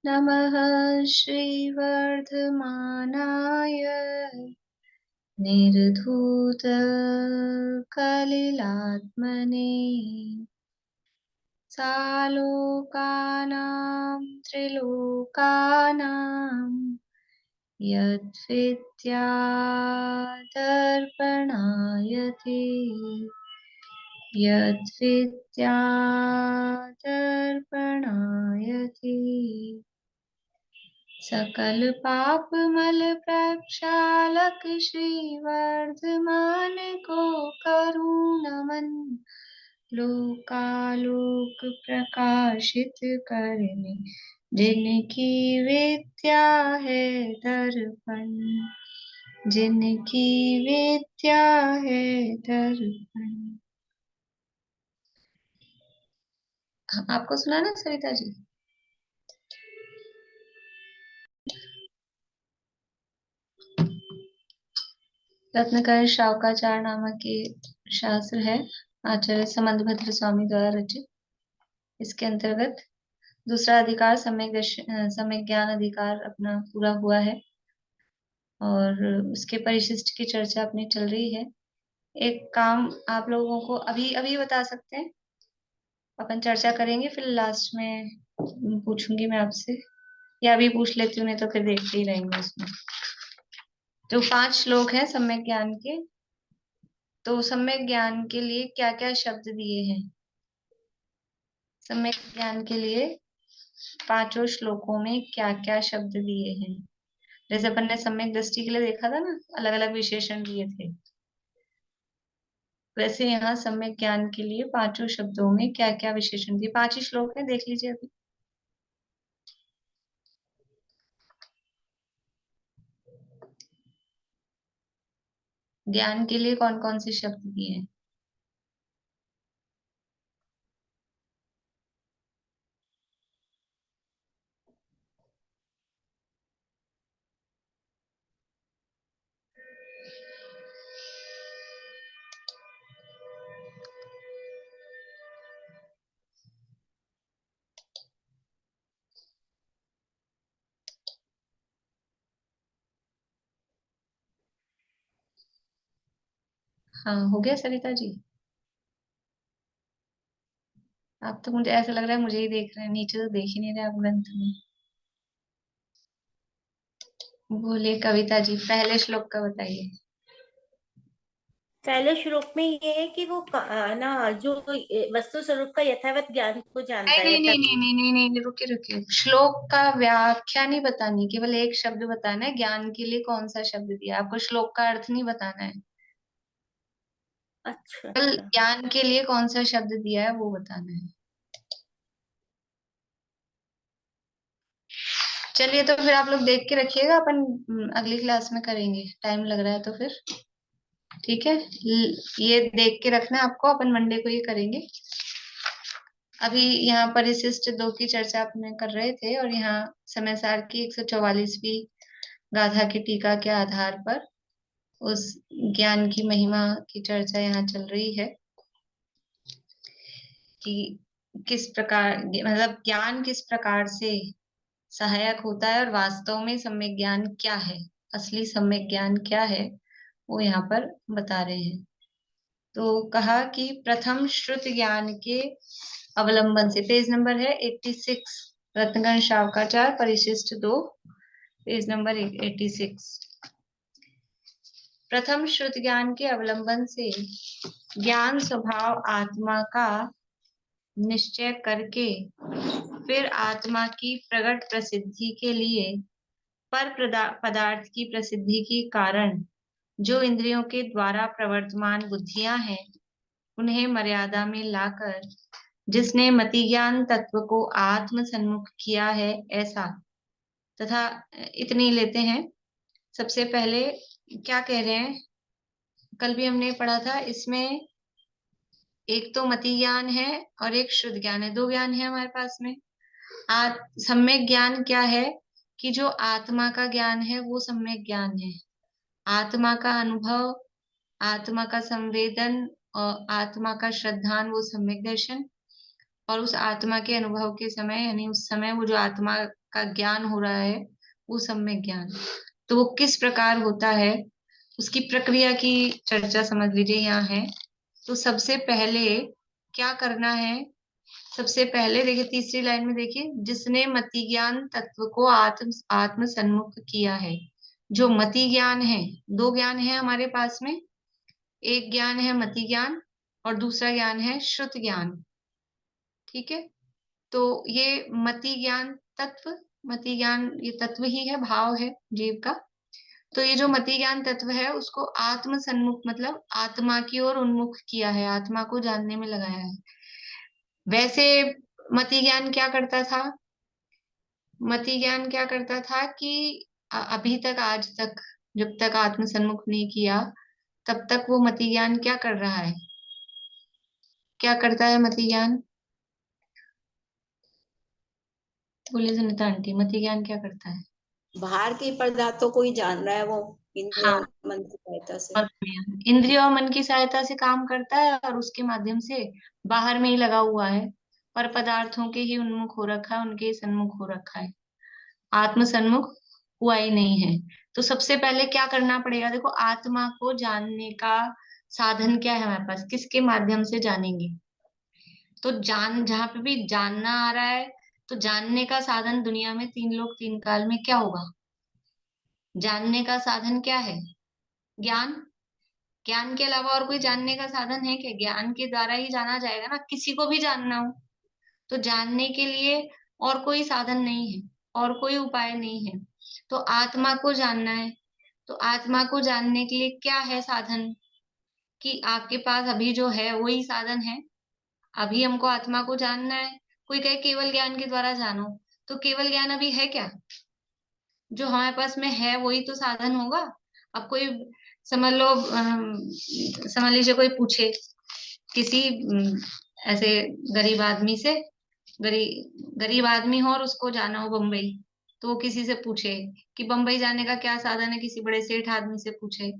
नमः श्रीवर्धमानाय निर्धूतकलिलात्मने सालोकानां त्रिलोकानां यद्विद्यादर्पणायते यद्विद्यादर्पणायते सकल पाप मल प्रक्षालक श्रीवर्धमान को करुण नमन लोकालोक प्रकाशित करने जिनकी विद्या है दर्पण जिनकी विद्या है दर्पण। आपको सुना ना सविता जी? रत्नकर शावकाचार नामक के शास्त्र है, आचार्य समंतभद्र स्वामी द्वारा रचित। इसके अंतर्गत दूसरा अधिकार सम्यक ज्ञान अधिकार अपना पूरा हुआ है और उसके परिशिष्ट की चर्चा अपनी चल रही है। एक काम आप लोगों को अभी अभी बता सकते हैं, अपन चर्चा करेंगे, फिर लास्ट में पूछूंगी मैं आपसे, या अभी पूछ लेती हूँ, नहीं तो फिर देखते ही रहेंगे उसमें। जो 5 श्लोक हैं सम्यक ज्ञान के, तो सम्यक ज्ञान के लिए क्या क्या शब्द दिए हैं? सम्यक ज्ञान के लिए 5 श्लोकों में क्या क्या शब्द दिए हैं? जैसे अपन ने सम्यक दृष्टि के लिए देखा था ना, अलग अलग विशेषण दिए थे, वैसे यहाँ सम्यक ज्ञान के लिए 5 शब्दों में क्या क्या विशेषण दिए। 5 ही श्लोक है, देख लीजिए अभी। ज्ञान के लिए कौन कौन से शब्द दिए हैं? हाँ, हो गया सरिता जी? आप तो, मुझे ऐसा लग रहा है मुझे ही देख रहे हैं, नीचे तो देख ही नहीं रहे आप ग्रंथ में। बोलिए कविता जी, पहले श्लोक का बताइए। पहले श्लोक में ये है कि वो ना जो वस्तु स्वरूप का यथावत ज्ञान को जानता नहीं है, नहीं नहीं नहीं नहीं नहीं नहीं, रुकिए रुकिए, श्लोक का व्याख्या नहीं बतानी, केवल एक शब्द बताना है। ज्ञान के लिए कौन सा शब्द दिया है? आपको श्लोक का अर्थ नहीं बताना है, अच्छा केवल अच्छा। ज्ञान के लिए कौन सा शब्द दिया है वो बताना है। चलिए, तो फिर आप लोग देख के रखिएगा, अपन अगली क्लास में करेंगे, टाइम लग रहा है तो फिर ठीक है। ये देख के रखना आपको, अपन मंडे को ये करेंगे। अभी यहाँ परिशिष्ट 2 की चर्चा अपने कर रहे थे, और यहाँ समय सार की 144वीं गाथा की टीका के आधार पर उस ज्ञान की महिमा की चर्चा यहाँ चल रही है कि किस प्रकार, मतलब ज्ञान किस प्रकार से सहायक होता है, और वास्तव में सम्यक ज्ञान क्या है, असली सम्यक ज्ञान क्या है, वो यहाँ पर बता रहे हैं। तो कहा कि प्रथम श्रुत ज्ञान के अवलंबन से, पेज नंबर है 86, रत्नगण शावकाचार परिशिष्ट 2, पेज नंबर 86। प्रथम श्रुत ज्ञान के अवलंबन से ज्ञान स्वभाव आत्मा का निश्चय करके फिर आत्मा की प्रकट प्रसिद्धि के लिए पर पदार्थ की प्रसिद्धि के कारण जो इंद्रियों के द्वारा प्रवर्तमान बुद्धियां हैं, उन्हें मर्यादा में लाकर जिसने मति ज्ञान तत्व को आत्म सन्मुख किया है, ऐसा तथा इतनी लेते हैं। सबसे पहले क्या कह रहे हैं, कल भी हमने पढ़ा था, इसमें एक तो मति ज्ञान है और एक शुद्ध ज्ञान है, 2 ज्ञान है हमारे पास में। सम्यक ज्ञान क्या है कि जो आत्मा का ज्ञान है वो सम्यक ज्ञान है। आत्मा का अनुभव, आत्मा का संवेदन और आत्मा का श्रद्धान वो सम्यक दर्शन। और उस आत्मा के अनुभव के समय, यानी उस समय वो जो आत्मा का ज्ञान हो रहा है, वो सम्यक ज्ञान। तो वो किस प्रकार होता है, उसकी प्रक्रिया की चर्चा समझ लीजिए यहाँ है। तो सबसे पहले क्या करना है, सबसे पहले देखिए तीसरी लाइन में देखिए, जिसने मति ज्ञान तत्व को आत्म आत्म सन्मुख किया है। जो मति ज्ञान है, दो ज्ञान है हमारे पास में, एक ज्ञान है मति ज्ञान और दूसरा ज्ञान है श्रुत ज्ञान। ठीक है, तो ये मति ज्ञान तत्व, मति ज्ञान ये तत्व ही है, भाव है जीव का। तो ये जो मति ज्ञान तत्व है उसको आत्म सन्मुख मतलब आत्मा की ओर उन्मुख किया है, आत्मा को जानने में लगाया है। वैसे मति ज्ञान क्या करता था, मति ज्ञान क्या करता था कि अभी तक, आज तक, जब तक आत्म सन्मुख नहीं किया तब तक वो मति ज्ञान क्या कर रहा है, क्या करता है मति ज्ञान? बोलिए सुनीता आंटी, मति ज्ञान क्या करता है? बाहर के पदार्थों को ही जान रहा है वो, इंद्रियों हाँ, और मन की सहायता से। और इंद्रिय और मन की सहायता से काम करता है और उसके माध्यम से बाहर में ही लगा हुआ है, पर पदार्थों के ही उन्मुख हो रखा है, उनके ही सन्मुख हो रखा है, आत्म सन्मुख हुआ ही नहीं है। तो सबसे पहले क्या करना पड़ेगा, देखो आत्मा को जानने का साधन क्या है हमारे पास, किसके माध्यम से जानेंगे? तो जान, जहां पे भी जानना आ रहा है, तो जानने का साधन दुनिया में तीन लोक तीन काल में क्या होगा? जानने का साधन क्या है? ज्ञान। ज्ञान के अलावा और कोई जानने का साधन है क्या? ज्ञान के द्वारा ही जाना जाएगा ना, किसी को भी जानना हो तो जानने के लिए और कोई साधन नहीं है, और कोई उपाय नहीं है। तो आत्मा को जानना है, तो आत्मा को जानने के लिए क्या है साधन? कि आपके पास अभी जो है वही साधन है। अभी हमको आत्मा को जानना है, कोई कहे केवल ज्ञान के द्वारा जानो, तो केवल ज्ञान अभी है क्या? जो हमारे पास में है वही तो साधन होगा। अब कोई समझ लो, समझ लीजिए कोई पूछे किसी ऐसे गरीब आदमी से, गरीब आदमी हो और उसको जाना हो बम्बई, तो वो किसी से पूछे कि बम्बई जाने का क्या साधन है, किसी बड़े सेठ आदमी से पूछे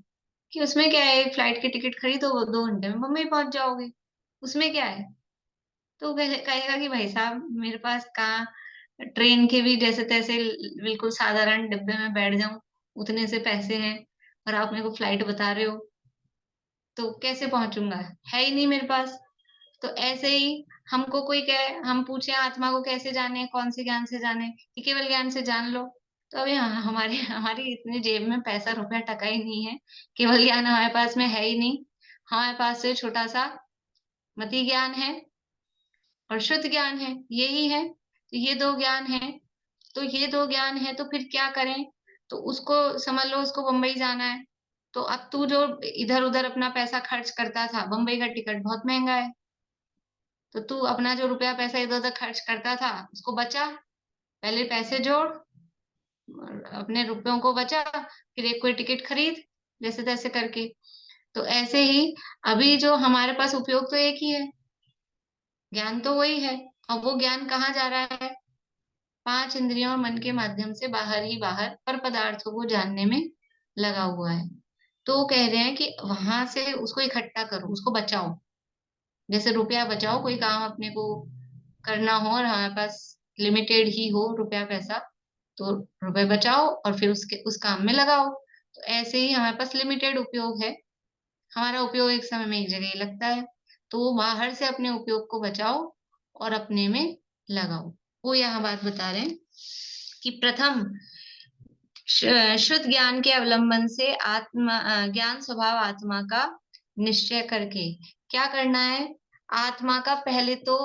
कि उसमें क्या है, एक फ्लाइट की टिकट खरीदो, वो 2 घंटे में बम्बई पहुंच जाओगे, उसमें क्या है? तो वो कहेगा कि भाई साहब मेरे पास कहाँ ट्रेन के भी जैसे तैसे बिल्कुल साधारण डिब्बे में बैठ जाऊं, उतने से पैसे हैं, और आप मेरे को फ्लाइट बता रहे हो, तो कैसे पहुंचूंगा, है ही नहीं मेरे पास। तो ऐसे ही हमको कोई कहे, हम पूछे आत्मा को कैसे जाने, कौन से ज्ञान से जाने, कि केवल ज्ञान से जान लो। तो अभी हमारी हमारी इतनी जेब में पैसा रुपया टका ही नहीं है, केवल ज्ञान हमारे पास में है ही नहीं। हमारे पास से छोटा सा मति ज्ञान है और शुद्ध ज्ञान है, यही है। तो ये दो ज्ञान है, तो ये दो ज्ञान है, तो फिर क्या करें? तो उसको समझ लो, उसको बम्बई जाना है, तो अब तू जो इधर उधर अपना पैसा खर्च करता था, बम्बई का टिकट बहुत महंगा है, तो तू अपना जो रुपया पैसा इधर उधर खर्च करता था उसको बचा, पहले पैसे जोड़, और अपने रुपयों को बचा, फिर एक कोई टिकट खरीद, जैसे तैसे करके। तो ऐसे ही अभी जो हमारे पास उपयोग तो एक ही है, ज्ञान तो वही है। और वो ज्ञान कहाँ जा रहा है? 5 इंद्रियों और मन के माध्यम से बाहर ही बाहर पर पदार्थों को जानने में लगा हुआ है। तो वो कह रहे हैं कि वहां से उसको इकट्ठा करो, उसको बचाओ, जैसे रुपया बचाओ, कोई काम अपने को करना हो और हमारे पास लिमिटेड ही हो रुपया पैसा, तो रुपए बचाओ और फिर उसके उस काम में लगाओ। तो ऐसे ही हमारे पास लिमिटेड उपयोग है, हमारा उपयोग एक समय में एक जगह ही लगता है, तो बाहर से अपने उपयोग को बचाओ और अपने में लगाओ। वो यहाँ बात बता रहे हैं कि प्रथम शुद्ध ज्ञान के अवलंबन से ज्ञान स्वभाव आत्मा का निश्चय करके क्या करना है? आत्मा का पहले तो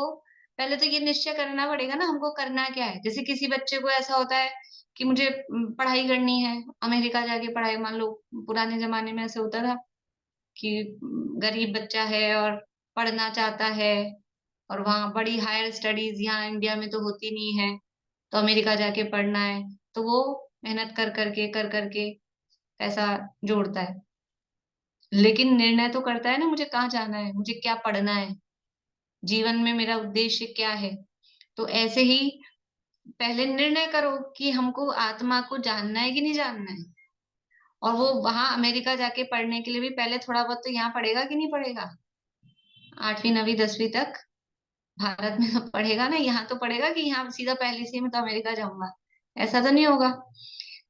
ये निश्चय करना पड़ेगा ना, हमको करना क्या है। जैसे किसी बच्चे को ऐसा होता है कि मुझे पढ़ाई करनी है, अमेरिका जाके पढ़ाई, मान लो पुराने जमाने में ऐसे होता था कि गरीब बच्चा है और पढ़ना चाहता है, और वहाँ बड़ी हायर स्टडीज यहाँ इंडिया में तो होती नहीं है, तो अमेरिका जाके पढ़ना है, तो वो मेहनत कर करके पैसा जोड़ता है, लेकिन निर्णय तो करता है ना, मुझे कहाँ जाना है, मुझे क्या पढ़ना है, जीवन में मेरा उद्देश्य क्या है। तो ऐसे ही पहले निर्णय करो कि हमको आत्मा को जानना है कि नहीं जानना है। और वो वहां अमेरिका जाके पढ़ने के लिए भी पहले थोड़ा बहुत तो यहाँ पढ़ेगा कि नहीं पढ़ेगा, 8वीं 9वीं 10वीं तक भारत में तो पढ़ेगा ना, यहाँ तो पढ़ेगा कि यहाँ सीधा पहले से ही मैं तो अमेरिका जाऊंगा, ऐसा तो नहीं होगा।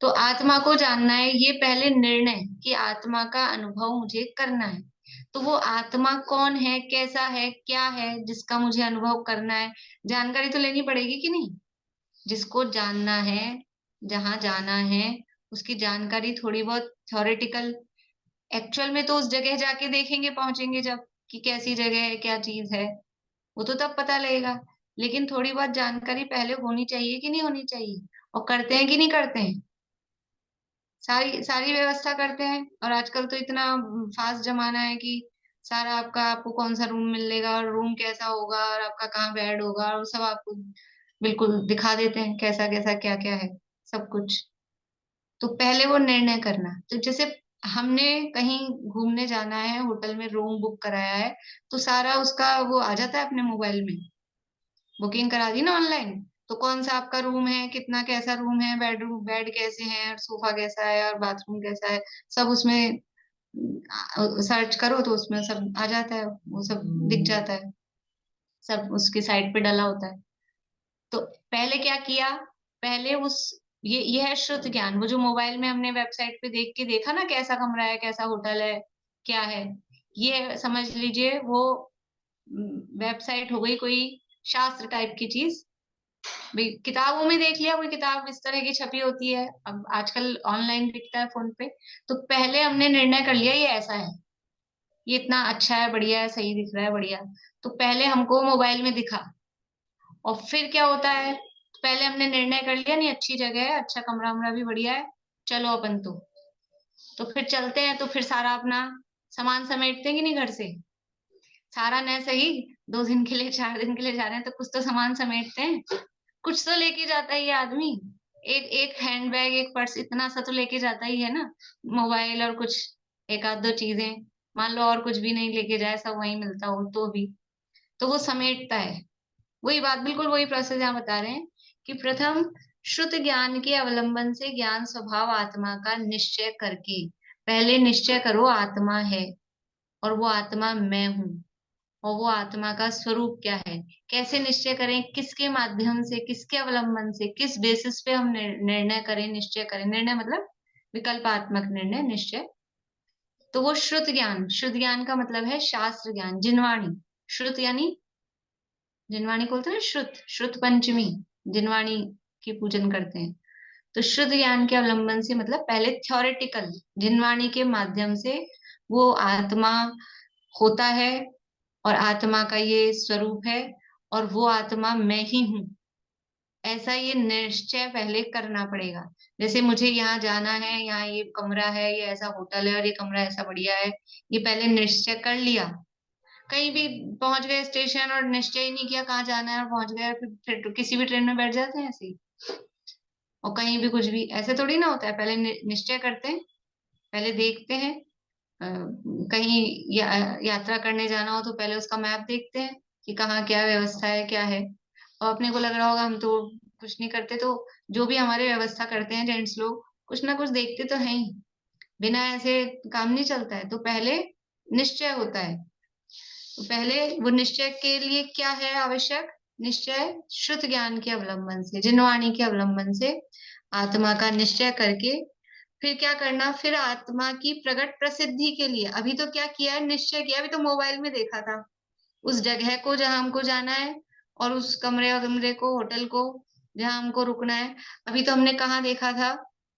तो आत्मा को जानना है, ये पहले निर्णय कि आत्मा का अनुभव मुझे करना है। तो वो आत्मा कौन है, कैसा है, क्या है जिसका मुझे अनुभव करना है, जानकारी तो लेनी पड़ेगी कि नहीं। जिसको जानना है, जहां जाना है, उसकी जानकारी थोड़ी बहुत थ्योरेटिकल, एक्चुअल में तो उस जगह जाके देखेंगे, पहुंचेंगे जब, कि कैसी जगह है, क्या चीज है, वो तो तब पता लगेगा। लेकिन थोड़ी बहुत जानकारी पहले होनी चाहिए कि नहीं होनी चाहिए, और करते हैं कि नहीं करते हैं। सारी सारी व्यवस्था करते हैं, और आजकल तो इतना फास्ट जमाना है कि सारा आपका, आपको कौन सा रूम मिलेगा और रूम कैसा होगा और आपका कहाँ बेड होगा और सब आपको बिल्कुल दिखा देते हैं, कैसा कैसा क्या क्या है, सब कुछ। तो पहले वो निर्णय करना, तो जैसे हमने कहीं घूमने जाना है, होटल में रूम बुक कराया है, तो सारा उसका वो आ जाता है अपने मोबाइल में, बुकिंग करा दी ना ऑनलाइन। तो कौन सा आपका रूम है, कितना कैसा रूम है, बेडरूम, बेड कैसे हैं, और सोफा कैसा है, और बाथरूम कैसा है, सब उसमें सर्च करो तो उसमें सब आ जाता है, वो सब दिख जाता है, सब उसकी साइट पे डला होता है। तो पहले क्या किया, पहले उस, ये है श्रुत ज्ञान, वो जो मोबाइल में हमने वेबसाइट पे देख के देखा ना, कैसा कमरा है, कैसा होटल है, क्या है, ये समझ लीजिए वो वेबसाइट हो गई कोई शास्त्र टाइप की चीज। भाई किताबों में देख लिया, कोई किताब इस तरह की छपी होती है, अब आजकल ऑनलाइन दिखता है फोन पे। तो पहले हमने निर्णय कर लिया ये ऐसा है, ये इतना अच्छा है, बढ़िया है, सही दिख रहा है, बढ़िया। तो पहले हमको मोबाइल में दिखा, और फिर क्या होता है, पहले हमने निर्णय कर लिया नहीं, अच्छी जगह है, अच्छा कमरा वमरा भी बढ़िया है, चलो अपन तो फिर चलते हैं, तो फिर सारा अपना सामान समेटते हैं कि नहीं घर से, सारा न सही, 2 दिन के लिए, 4 दिन के लिए जा रहे हैं तो कुछ तो सामान समेटते हैं, कुछ तो लेके जाता है ये आदमी। एक एक हैंडबैग, एक पर्स, इतना सा तो लेके जाता ही है ना, मोबाइल और कुछ एक आध दो चीजें, मान लो और कुछ भी नहीं लेके जाए, सब वहीं मिलता हो तो भी, तो वो समेटता है। वही बात, बिल्कुल वही प्रोसेस यहाँ बता रहे हैं कि प्रथम शुद्ध ज्ञान के अवलंबन से ज्ञान स्वभाव आत्मा का निश्चय करके, पहले निश्चय करो आत्मा है, और वो आत्मा मैं हूँ, और वो आत्मा का स्वरूप क्या है। कैसे निश्चय करें, किसके माध्यम से, किसके अवलंबन से, किस बेसिस पे हम निर्णय करें, निश्चय करें, निर्णय मतलब विकल्पात्मक निर्णय, निश्चय। तो वो श्रुत ज्ञान, श्रुत ज्ञान का मतलब है शास्त्र ज्ञान, जिनवाणी। श्रुत यानी, जिनवाणी को बोलते हैं ना श्रुत, श्रुत पंचमी, जिनवाणी की पूजन करते हैं। तो शुद्ध ज्ञान के अवलंबन से मतलब पहले थ्योरेटिकल, जिनवाणी के माध्यम से वो आत्मा होता है, और आत्मा का ये स्वरूप है, और वो आत्मा मैं ही हूँ, ऐसा ये निश्चय पहले करना पड़ेगा। जैसे मुझे यहाँ जाना है, यहाँ ये कमरा है, ये ऐसा होटल है, और ये कमरा ऐसा बढ़िया है, ये पहले निश्चय कर लिया। कहीं भी पहुंच गए स्टेशन और निश्चय ही नहीं किया कहाँ जाना है, और पहुंच गए, फिर तो किसी भी ट्रेन में बैठ जाते हैं ऐसे ही, और कहीं भी कुछ भी ऐसे थोड़ी ना होता है, पहले निश्चय करते हैं, पहले देखते हैं। अ, कहीं यात्रा करने जाना हो तो पहले उसका मैप देखते हैं कि कहाँ क्या व्यवस्था है, क्या है। और अपने को लग रहा होगा हम तो कुछ नहीं करते, तो जो भी हमारे व्यवस्था करते हैं जेंट्स लोग, कुछ ना कुछ देखते तो हैं ही, बिना ऐसे काम नहीं चलता है। तो पहले निश्चय होता है, तो पहले वो निश्चय के लिए क्या है आवश्यक, निश्चय श्रुत ज्ञान के अवलंबन से, जिनवाणी के अवलंबन से आत्मा का निश्चय करके फिर क्या करना, फिर आत्मा की प्रकट प्रसिद्धि के लिए, अभी तो क्या किया है, निश्चय किया, अभी तो मोबाइल में देखा था उस जगह को जहां हमको जाना है, और उस कमरे को, होटल को जहां हमको रुकना है, अभी तो हमने कहाँ देखा था,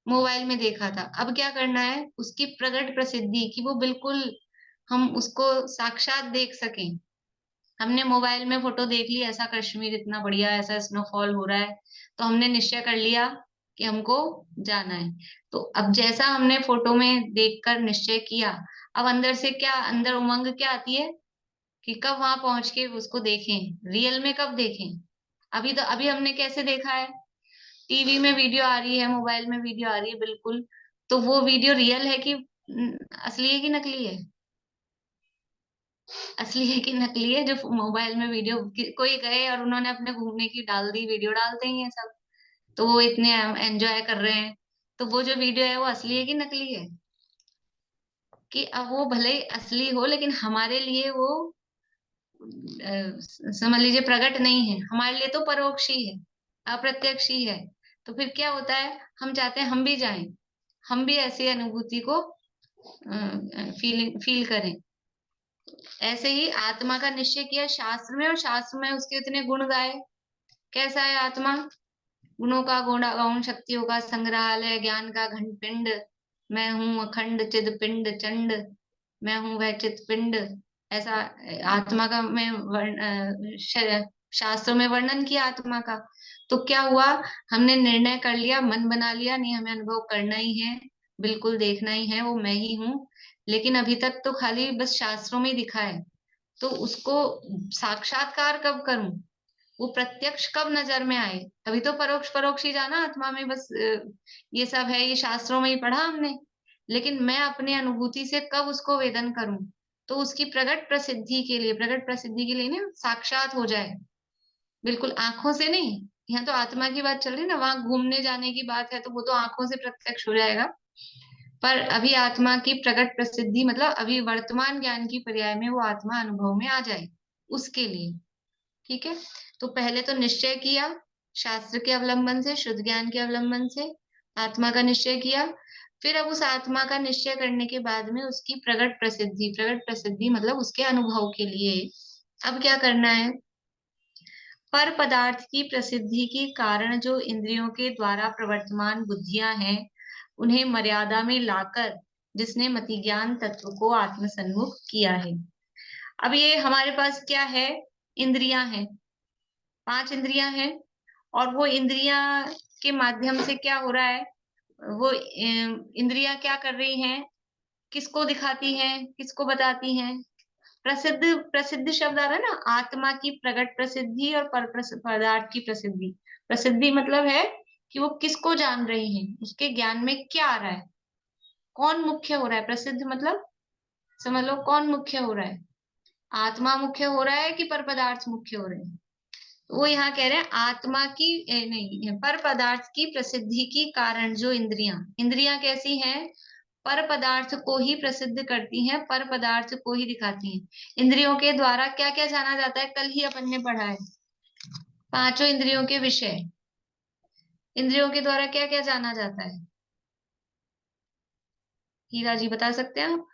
मोबाइल में देखा था। अब क्या करना है, उसकी प्रकट प्रसिद्धि की वो बिल्कुल हम उसको साक्षात देख सकें। हमने मोबाइल में फोटो देख ली, ऐसा कश्मीर इतना बढ़िया, ऐसा स्नोफॉल हो रहा है, तो हमने निश्चय कर लिया कि हमको जाना है। तो अब जैसा हमने फोटो में देखकर निश्चय किया, अब अंदर से क्या, अंदर उमंग क्या आती है कि कब वहां पहुंच के उसको देखें, रियल में कब देखें। अभी तो, अभी हमने कैसे देखा है, टीवी में वीडियो आ रही है, मोबाइल में वीडियो आ रही है, बिल्कुल। तो वो वीडियो रियल है कि असली है कि नकली है, असली है कि नकली है। जो मोबाइल में वीडियो कोई गए और उन्होंने अपने घूमने की डाल दी, वीडियो डालते ही हैं सब, तो वो इतने एंजॉय कर रहे हैं, तो वो जो वीडियो है वो असली है कि नकली है। कि अब वो भले ही असली हो, लेकिन हमारे लिए वो समझ लीजिए प्रकट नहीं है, हमारे लिए तो परोक्ष ही है, अप्रत्यक्ष ही है। तो फिर क्या होता है, हम चाहते हैं हम भी जाएं, हम भी ऐसी अनुभूति को फील करें। ऐसे ही आत्मा का निश्चय किया शास्त्र में, और शास्त्र में उसके इतने गुण गाए। कैसा है आत्मा? गुणों का गौण, शक्तियों का संग्रहालय, ज्ञान का घनपिंड, मैं हूँ अखंड चिद पिंड चंड, मैं हूँ वह चित पिंड। ऐसा आत्मा का में शास्त्रों में वर्णन किया आत्मा का। तो क्या हुआ, हमने निर्णय कर लिया, मन बना लिया, नहीं हमें अनुभव करना ही है, बिल्कुल देखना ही है, वो मैं ही हूँ। लेकिन अभी तक तो खाली बस शास्त्रों में ही दिखा है। तो उसको साक्षात्कार कब करूं, वो प्रत्यक्ष कब नजर में आए? अभी तो परोक्ष परोक्ष ही जाना आत्मा में, बस ये सब है, ये शास्त्रों में ही पढ़ा हमने। लेकिन मैं अपनी अनुभूति से कब उसको वेदन करूं? तो उसकी प्रगट प्रसिद्धि के लिए, प्रगट प्रसिद्धि के लिए ना, साक्षात हो जाए, बिल्कुल आंखों से नहीं। यहाँ तो आत्मा की बात चल रही है ना, वहां घूमने जाने की बात है, तो वो तो आंखों से प्रत्यक्ष हो जाएगा। पर अभी आत्मा की प्रगट प्रसिद्धि मतलब अभी वर्तमान ज्ञान की पर्याय में वो आत्मा अनुभव में आ जाए, उसके लिए। ठीक है, तो पहले तो निश्चय किया शास्त्र के अवलंबन से, शुद्ध ज्ञान के अवलंबन से आत्मा का निश्चय किया। फिर अब उस आत्मा का निश्चय करने के बाद में उसकी प्रगट प्रसिद्धि, प्रगट प्रसिद्धि मतलब उसके अनुभव के लिए अब क्या करना है? पर पदार्थ की प्रसिद्धि के कारण जो इंद्रियों के द्वारा प्रवर्तमान बुद्धियां हैं, उन्हें मर्यादा में लाकर जिसने मति ज्ञान तत्व को आत्मसन्मुख किया है। अब ये हमारे पास क्या है? इंद्रियां हैं, 5 इंद्रियां हैं, और वो इंद्रियां के माध्यम से क्या हो रहा है? वो इंद्रियां क्या कर रही हैं? किसको दिखाती हैं, किसको बताती हैं? प्रसिद्ध, प्रसिद्ध शब्द आ रहा है ना, आत्मा की प्रगट प्रसिद्धि और पर पदार्थ की प्रसिद्धि। प्रसिद्धि मतलब है कि वो किसको जान रही हैं, उसके ज्ञान में क्या आ रहा है, कौन मुख्य हो रहा है। प्रसिद्ध मतलब समझ लो कौन मुख्य हो रहा है, आत्मा मुख्य हो रहा है कि पर पदार्थ मुख्य हो रहे हैं। वो यहाँ कह रहे हैं आत्मा की नहीं, पर पदार्थ की प्रसिद्धि की कारण जो इंद्रियां, इंद्रियां कैसी हैं? पर पदार्थ को ही प्रसिद्ध करती हैं, पर पदार्थ को ही दिखाती हैं। इंद्रियों के द्वारा क्या क्या जाना जाता है? कल ही अपन ने पढ़ा है, पांचों इंद्रियों के विषय। इंद्रियों के द्वारा क्या क्या जाना जाता है? हीरा जी बता सकते हैं आप?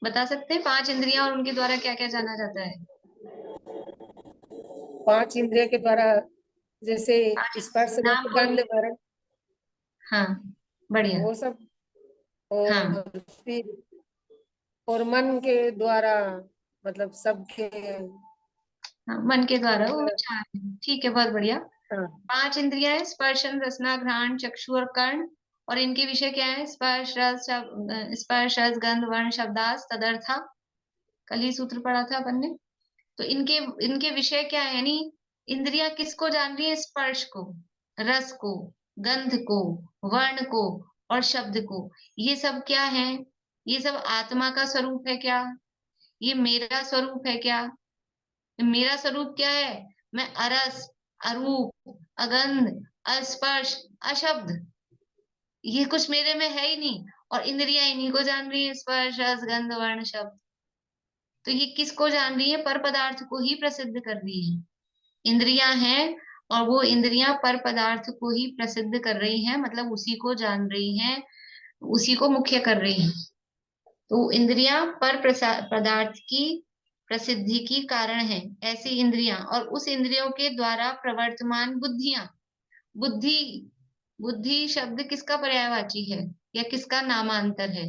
बता सकते हैं 5 इंद्रियां और उनके द्वारा क्या क्या जाना जाता है? 5 इंद्रिय के द्वारा, जैसे स्पर्श नाम रूप बोलिए। गंध वर्ण, हाँ, बढ़िया। वो सब। हाँ, और फिर और मन के द्वारा, मतलब सबके। हाँ, मन के द्वारा वो मतलब, विचार है। ठीक है, बहुत बढ़िया। हाँ 5 इंद्रियां हैं, स्पर्शन रसना घ्राण चक्षु और कर्ण। और इनके विषय क्या है? स्पर्श रस स्पर्श रस गंध वर्ण शब्दास तदर्था। कल ही सूत्र पढ़ा था अपन ने। तो इनके इनके विषय क्या है? यानी इंद्रियां किसको जान रही है? स्पर्श को, रस को, गंध को, वर्ण को और शब्द को। ये सब क्या है? ये सब आत्मा का स्वरूप है क्या? ये मेरा स्वरूप है क्या? मेरा स्वरूप क्या है? मैं अरस, अरूप, अगंध, अस्पर्श, अशब्द, ये कुछ मेरे में है ही नहीं। और इंद्रियां इन्हीं को जान रही है, स्पर्श रस गंध वर्ण शब्द। तो ये किसको जान रही है? पर पदार्थ को ही प्रसिद्ध कर रही है। इंद्रियां हैं और वो इंद्रियां पर पदार्थ को ही प्रसिद्ध कर रही हैं, मतलब उसी को जान रही हैं, उसी को मुख्य कर रही हैं। तो इंद्रियां पर पदार्थ की प्रसिद्धि की कारण है, ऐसी इंद्रियां। और उस इंद्रियों के द्वारा प्रवर्तमान बुद्धियां, बुद्धि, बुद्धि शब्द किसका पर्यायवाची है या किसका नामांतर है?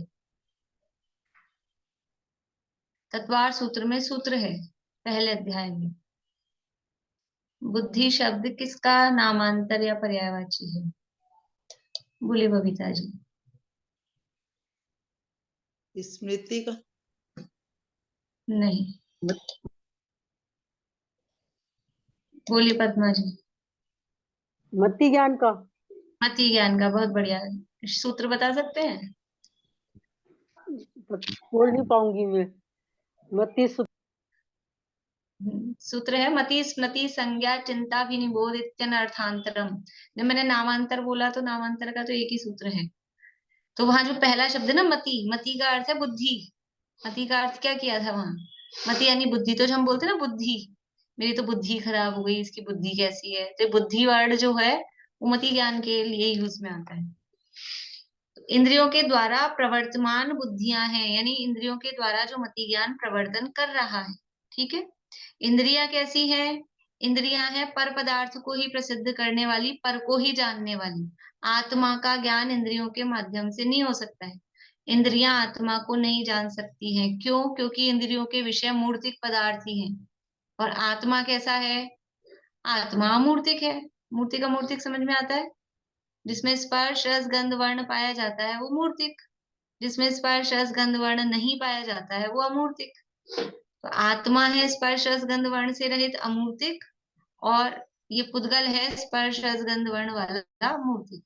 तत्वार सूत्र में सूत्र है, पहले अध्याय में। बुद्धि शब्द किसका नामांतर या पर्यायवाची है? बोले बबीता जी। स्मृति का। नहीं, बोली पद्मा जी। मति ज्ञान का। मति ज्ञान का, बहुत बढ़िया। सूत्र बता सकते हैं? बोल नहीं पाऊंगी मैं। मति सूत्र है मति स्मृति संज्ञा चिंता विनिबोध इत्यनर्थांतरम। जब मैंने नामांतर बोला तो नामांतर का तो एक ही सूत्र है। तो वहां जो पहला शब्द है ना मति, मति का अर्थ है बुद्धि। मति का अर्थ क्या किया था वहां? मति यानी बुद्धि, तो जो हम बोलते हैं ना बुद्धि, मेरी तो बुद्धि खराब हो गई, इसकी बुद्धि कैसी है। तो बुद्धि वर्ड जो है वो मति ज्ञान के लिए यूज में आता है। इंद्रियों के द्वारा प्रवर्तमान बुद्धियां हैं, यानी इंद्रियों के द्वारा जो मति ज्ञान प्रवर्तन कर रहा है। ठीक है। इंद्रियां कैसी है? इंद्रियां है पर पदार्थ को ही प्रसिद्ध करने वाली, पर को ही जानने वाली। आत्मा का ज्ञान इंद्रियों के माध्यम से नहीं हो सकता है। इंद्रियां आत्मा को नहीं जान सकती हैं। क्यों? क्योंकि इंद्रियों के विषय मूर्तिक पदार्थ ही हैं। और आत्मा कैसा है? आत्मा अमूर्तिक है। मूर्ति का मूर्तिक समझ में आता है? जिसमें स्पर्श रस गंध वर्ण पाया जाता है वो मूर्तिक, जिसमें स्पर्श रस गंध वर्ण नहीं पाया जाता है वो अमूर्तिक। तो आत्मा है स्पर्श रस गंध वर्ण से रहित अमूर्तिक, और ये पुद्गल है स्पर्श रस गंध वर्ण वाला मूर्तिक।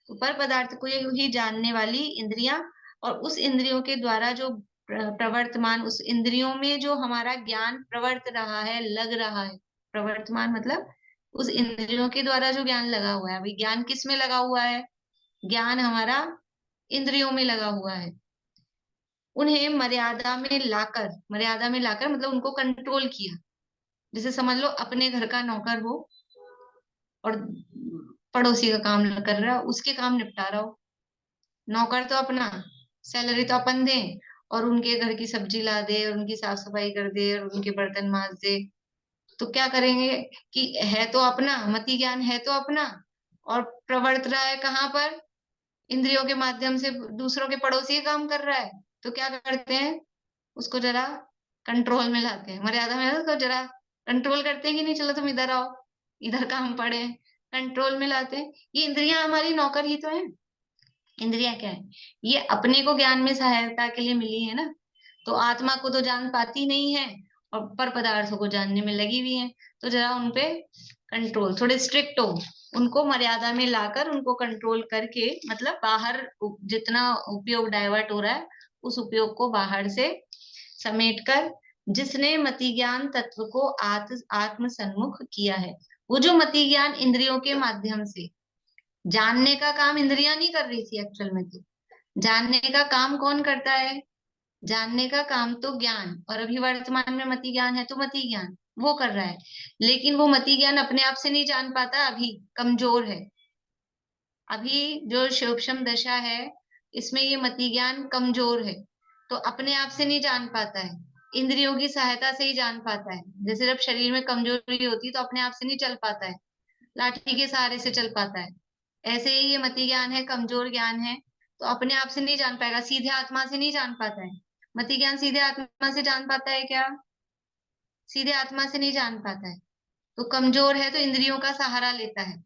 तो पर पदार्थ को ही जानने वाली इंद्रियां, और उस इंद्रियों के द्वारा जो प्रवर्तमान, उस इंद्रियों में जो हमारा ज्ञान प्रवर्त रहा है, लग रहा है। प्रवर्तमान मतलब उस इंद्रियों के द्वारा जो ज्ञान लगा हुआ है। अभी ज्ञान किस में लगा हुआ है? ज्ञान हमारा इंद्रियों में लगा हुआ है। उन्हें मर्यादा में लाकर मतलब उनको कंट्रोल किया। जैसे समझ लो अपने घर का नौकर हो और पड़ोसी का काम कर रहा हो, उसके काम निपटा रहा हो। नौकर तो अपना सैलरी तो अपन दे, और उनके घर की सब्जी ला दे, और उनकी साफ सफाई कर दे, और उनके बर्तन मांज दे। तो क्या करेंगे कि है तो अपना, मति ज्ञान है तो अपना, और प्रवर्त रहा है कहाँ पर? इंद्रियों के माध्यम से दूसरों के पड़ोसी काम कर रहा है। तो क्या करते हैं? उसको जरा कंट्रोल में लाते हैं, मर्यादा में उसको जरा कंट्रोल करते हैं कि नहीं, चलो तुम इधर आओ, इधर काम पड़े हैं। कंट्रोल में लाते हैं। ये इंद्रियां हमारी नौकर ही तो है। इंद्रियां क्या है? ये अपने को ज्ञान में सहायता के लिए मिली है ना। तो आत्मा को तो जान पाती नहीं है, और पर पदार्थों को जानने में लगी हुई है। तो जरा उनपे कंट्रोल, थोड़े स्ट्रिक्ट हो, उनको मर्यादा में लाकर उनको कंट्रोल करके, मतलब बाहर जितना उपयोग डाइवर्ट हो रहा है उस उपयोग को बाहर से समेटकर, जिसने मति ज्ञान तत्व को आत्म सन्मुख किया है। वो जो मति ज्ञान इंद्रियों के माध्यम से जानने का काम इंद्रियां नहीं कर रही थी एक्चुअल में। तो जानने का काम कौन करता है? जानने का काम तो ज्ञान, और अभी वर्तमान में मति ज्ञान है तो मति ज्ञान वो कर रहा है। लेकिन वो मति ज्ञान अपने आप से नहीं जान पाता, अभी कमजोर है। अभी जो सूक्ष्म दशा है इसमें ये मति ज्ञान कमजोर है, तो अपने आप से नहीं जान पाता है, इंद्रियों की सहायता से ही जान पाता है। जैसे जब शरीर में कमजोरी होती है तो अपने आप से नहीं चल पाता है, लाठी के सहारे से चल पाता है। ऐसे ही ये मति ज्ञान है, कमजोर ज्ञान है, तो अपने आप से नहीं जान पाएगा, सीधे आत्मा से नहीं जान पाता है। मति ज्ञान सीधे आत्मा से जान पाता है क्या? सीधे आत्मा से नहीं जान पाता है। तो कमजोर है तो इंद्रियों का सहारा लेता है।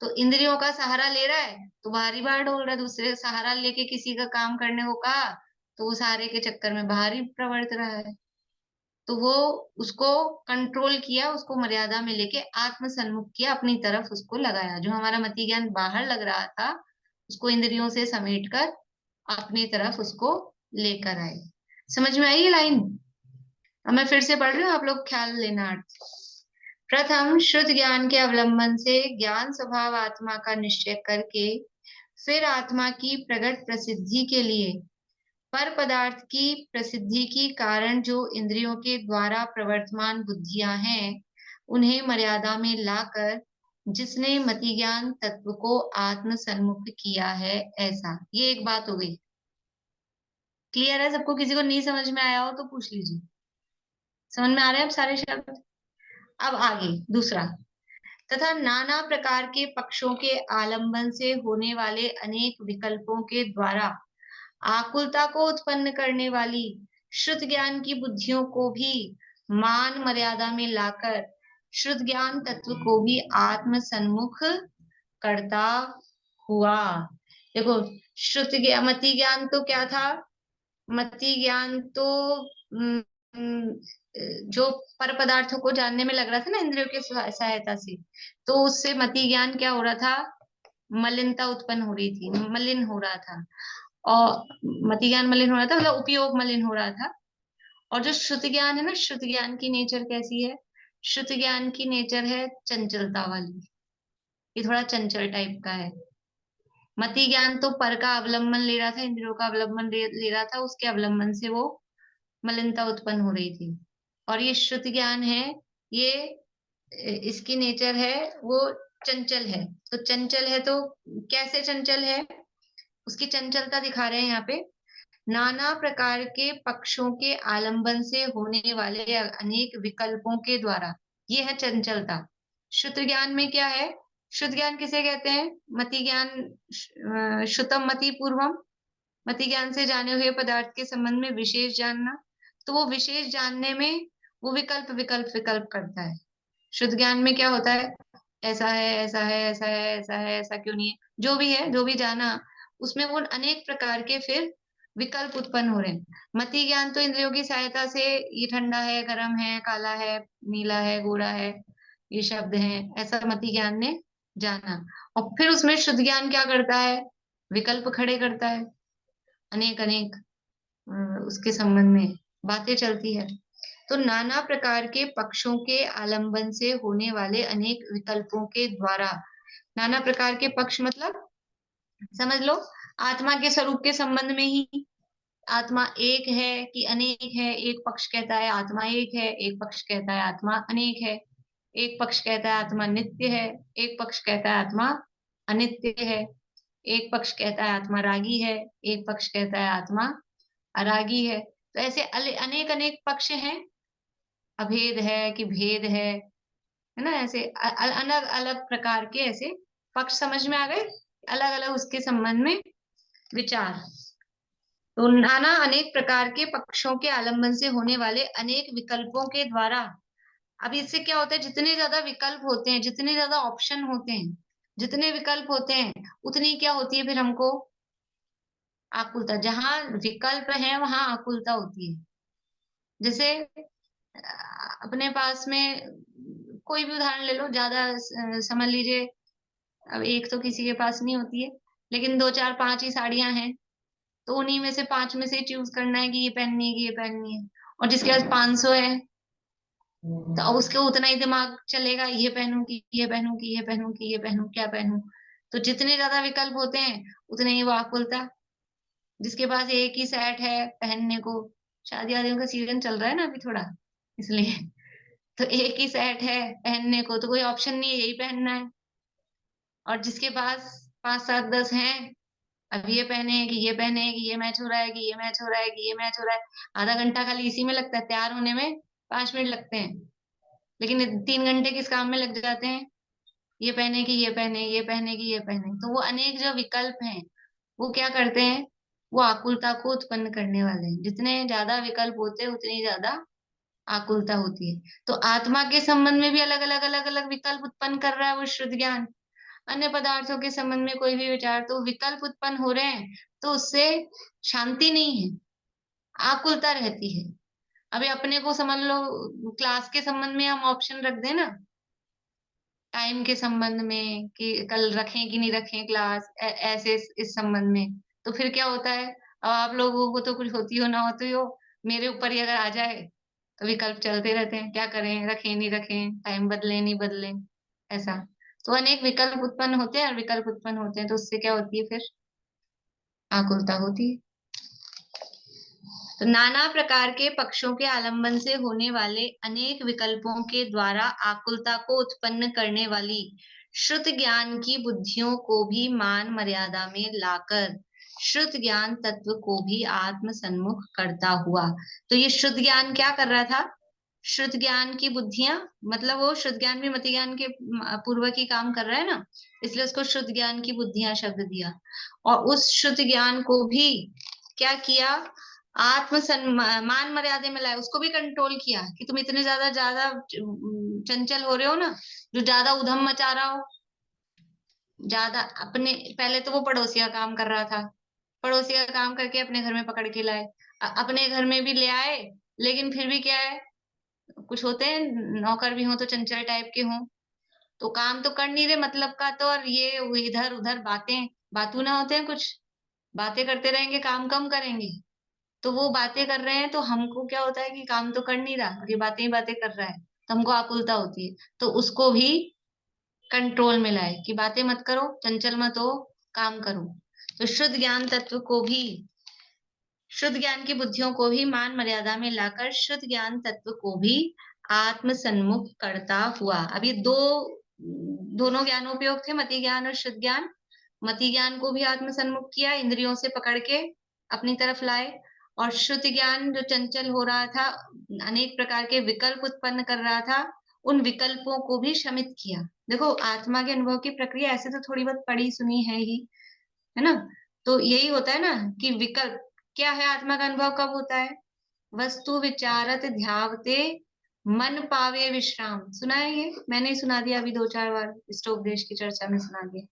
तो इंद्रियों का सहारा ले रहा है तो बाहरी बाहर डोल रहा है। दूसरे सहारा लेके किसी का काम करने को कहा तो वो सहारे के चक्कर में बाहरी प्रवर्त रहा है। तो वो उसको कंट्रोल किया, उसको मर्यादा में लेके आत्म सन्मुख किया, अपनी तरफ उसको लगाया। जो हमारा मति ज्ञान बाहर लग रहा था उसको इंद्रियों से समेट कर अपनी तरफ उसको लेकर आए। समझ में आई ये लाइन? अब मैं फिर से पढ़ रही हूँ, आप लोग ख्याल लेना अर्थ। प्रथम शुद्ध ज्ञान के अवलंबन से ज्ञान स्वभाव आत्मा का निश्चय करके फिर आत्मा की प्रगट प्रसिद्धि के लिए पर पदार्थ की प्रसिद्धि की कारण जो इंद्रियों के द्वारा प्रवर्तमान बुद्धियां हैं उन्हें मर्यादा में लाकर जिसने मति ज्ञान तत्व को आत्म सन्मुख किया है, ऐसा। ये एक बात हो गई। क्लियर है सबको? किसी को नहीं समझ में आया हो तो पूछ लीजिए। समझ में आ रहे हैं अब सारे शब्द? अब आगे दूसरा, तथा नाना प्रकार के पक्षों के आलंबन से होने वाले अनेक विकल्पों के द्वारा आकुलता को उत्पन्न करने वाली शुद्ध ज्ञान की बुद्धियों को भी मान मर्यादा में लाकर शुद्ध ज्ञान तत्व को भी आत्म सन्मुख करता हुआ। देखो, शुद्ध ज्ञान, मति ज्ञान तो क्या था? मति ज्ञान तो जो पर पदार्थों को जानने में लग रहा था ना इंद्रियों की सहायता से, तो उससे मति ज्ञान क्या हो रहा था? मलिनता उत्पन्न हो रही थी, मलिन हो रहा था। और मति ज्ञान मलिन हो रहा था मतलब उपयोग मलिन हो रहा था। और जो शुद्ध ज्ञान है ना, शुद्ध ज्ञान की नेचर कैसी है? शुद्ध ज्ञान की नेचर है चंचलता वाली। ये थोड़ा चंचल टाइप का है। मति ज्ञान तो पर का अवलंबन ले रहा था, इंद्रियों का अवलंबन ले रहा था, उसके अवलंबन से वो मलिनता उत्पन्न हो रही थी। और ये शुद्ध ज्ञान है ये इसकी नेचर है वो चंचल है। तो चंचल है तो कैसे चंचल है, उसकी चंचलता दिखा रहे हैं यहाँ पे। नाना प्रकार के पक्षों के आलंबन से होने वाले अनेक विकल्पों के द्वारा, ये है चंचलता। शुद्ध ज्ञान में क्या है, शुद्ध ज्ञान किसे कहते हैं, मति ज्ञान, श्रुतम मति पूर्वम, मति ज्ञान से जाने हुए पदार्थ के संबंध में विशेष जानना। तो वो विशेष जानने में वो विकल्प विकल्प विकल्प करता है। शुद्ध ज्ञान में क्या होता है, ऐसा है ऐसा है ऐसा है ऐसा है ऐसा क्यों नहीं है, जो भी है जो भी जाना, उसमें वो अनेक प्रकार के फिर विकल्प उत्पन्न हो रहे हैं। मति ज्ञान तो इंद्रियों की सहायता से ये ठंडा है, गर्म है, काला है, नीला है, गोरा है, ये शब्द हैं, ऐसा मति ज्ञान ने जाना। और फिर उसमें शुद्ध ज्ञान क्या करता है, विकल्प खड़े करता है, अनेक अनेक उसके संबंध में बातें चलती है। तो नाना प्रकार के पक्षों के आलंबन से होने वाले अनेक विकल्पों के द्वारा, नाना प्रकार के पक्ष मतलब समझ लो आत्मा के स्वरूप के संबंध में ही, आत्मा एक है कि अनेक है, एक पक्ष कहता है आत्मा एक है, एक पक्ष कहता है आत्मा अनेक है, एक पक्ष कहता है आत्मा नित्य है, एक पक्ष कहता है आत्मा अनित्य है, एक पक्ष कहता है आत्मा रागी है, एक पक्ष कहता है आत्मा अरागी है। तो ऐसे अनेक अनेक पक्ष हैं, अभेद है कि भेद है ना, ऐसे अलग अलग प्रकार के ऐसे पक्ष समझ में आ गए, अलग अलग उसके संबंध में विचार। तो नाना अनेक प्रकार के पक्षों के आलंबन से होने वाले अनेक विकल्पों के द्वारा, अब इससे क्या होता है, जितने ज्यादा विकल्प होते हैं, जितने ज्यादा ऑप्शन होते हैं, जितने विकल्प होते हैं, उतनी क्या होती है फिर हमको आकुलता। जहां विकल्प है वहां आकुलता होती है। जैसे अपने पास में कोई भी उदाहरण ले लो, ज्यादा समझ लीजिए, अब एक तो किसी के पास नहीं होती है, लेकिन दो चार पांच ही साड़ियां हैं, तो उन्हीं में से पांच में से चूज करना है कि ये पहननी है कि ये पहननी है। और जिसके पास 500 है तो अब उसके उतना ही दिमाग चलेगा, ये पहनूं कि ये पहनूं कि ये पहनूं कि ये पहनूं, क्या पहनूं। तो जितने ज्यादा विकल्प होते हैं उतने ही वो आकुलता। जिसके पास एक ही सेट है पहनने को, शादी वादियों का सीजन चल रहा है ना अभी थोड़ा, इसलिए तो एक ही सेट है पहनने को, तो कोई ऑप्शन नहीं है, यही पहनना है। और जिसके पास 5 7 10 हैं, अब ये पहने कि ये पहने कि ये मैच हो रहा है कि ये मैच हो रहा है कि ये मैच हो रहा है, आधा घंटा खाली इसी में लगता है, तैयार होने में 5 मिनट लगते हैं, लेकिन 3 घंटे किस काम में लग जाते हैं, ये पहने कि ये पहने, ये पहने कि ये पहने। तो वो अनेक जो विकल्प हैं वो क्या करते हैं, वो आकुलता को उत्पन्न करने वाले हैं। जितने ज्यादा विकल्प होते हैं उतनी ज्यादा आकुलता होती है। तो आत्मा के संबंध में भी अलग अलग अलग अलग विकल्प उत्पन्न कर रहा है वो शुद्ध ज्ञान। अन्य पदार्थों के संबंध में कोई भी विचार, तो विकल्प उत्पन्न हो रहे हैं, तो उससे शांति नहीं है, आकुलता रहती है। अभी अपने को समझ लो, क्लास के संबंध में हम ऑप्शन रख दें ना, टाइम के संबंध में कि कल रखें कि नहीं रखें क्लास, ऐसे इस संबंध में, तो फिर क्या होता है, अब आप लोगों को तो कुछ होती हो ना होती हो, मेरे ऊपर ही अगर आ जाए तो विकल्प चलते रहते हैं, क्या करें, रखें नहीं रखें, टाइम बदले नहीं बदले, ऐसा। तो अनेक विकल्प उत्पन्न होते हैं, और विकल्प उत्पन्न होते हैं तो उससे क्या होती है फिर आकुलता होती है। तो नाना प्रकार के पक्षों के आलंबन से होने वाले अनेक विकल्पों के द्वारा आकुलता को उत्पन्न करने वाली श्रुत ज्ञान की बुद्धियों को भी मान मर्यादा में लाकर श्रुत ज्ञान तत्व को भी आत्म सन्मुख करता हुआ। तो ये शुद्ध ज्ञान क्या कर रहा था, शुद्ध ज्ञान की बुद्धियां, मतलब वो शुद्ध ज्ञान भी मति ज्ञान के पूर्वक ही काम कर रहा है ना, इसलिए उसको शुद्ध ज्ञान की बुद्धियां शब्द दिया। और उस शुद्ध ज्ञान को भी क्या किया, आत्म सम्मान मर्यादा में लाया, उसको भी कंट्रोल किया कि तुम इतने ज्यादा ज्यादा चंचल हो रहे हो ना, जो ज्यादा उधम मचा रहा हो, ज्यादा अपने, पहले तो वो पड़ोसी का काम कर रहा था, पड़ोसी का काम करके अपने घर में पकड़ के लाए, अपने घर में भी ले आए, लेकिन फिर भी क्या है, कुछ होते हैं नौकर भी हो तो चंचल टाइप के हों, तो काम तो कर नहीं रहे मतलब का, तो और ये इधर उधर बातें बातू ना होते हैं, कुछ बातें करते रहेंगे, काम कम करेंगे। तो वो बातें कर रहे हैं तो हमको क्या होता है कि काम तो कर नहीं रहा, ये बातें ही बातें कर रहा है, तो हमको आकुलता होती है। तो उसको भी कंट्रोल में लाए कि बातें मत करो, चंचल मत हो, काम करो। तो शुद्ध ज्ञान तत्व को भी, शुद्ध ज्ञान की बुद्धियों को भी मान मर्यादा में लाकर शुद्ध ज्ञान तत्व को भी आत्म सन्मुख करता हुआ। अब ये दोनों ज्ञानोपयोग थे, मति ज्ञान और शुद्ध ज्ञान। मति ज्ञान को भी आत्म सन्मुख किया, इंद्रियों से पकड़ के अपनी तरफ लाए, और श्रुति ज्ञान जो चंचल हो रहा था, अनेक प्रकार के विकल्प उत्पन्न कर रहा था, उन विकल्पों को भी शमित किया। देखो आत्मा के अनुभव की प्रक्रिया ऐसे तो थोड़ी बहुत पढ़ी सुनी है ही, है ना। तो यही होता है ना कि विकल्प क्या है, आत्मा का अनुभव कब होता है? वस्तु विचारत ध्यावते मन पावे विश्राम। सुना है ये? मैंने ही सुना दिया अभी 2-4 बार, इष्टोपदेश की चर्चा में सुना दिया।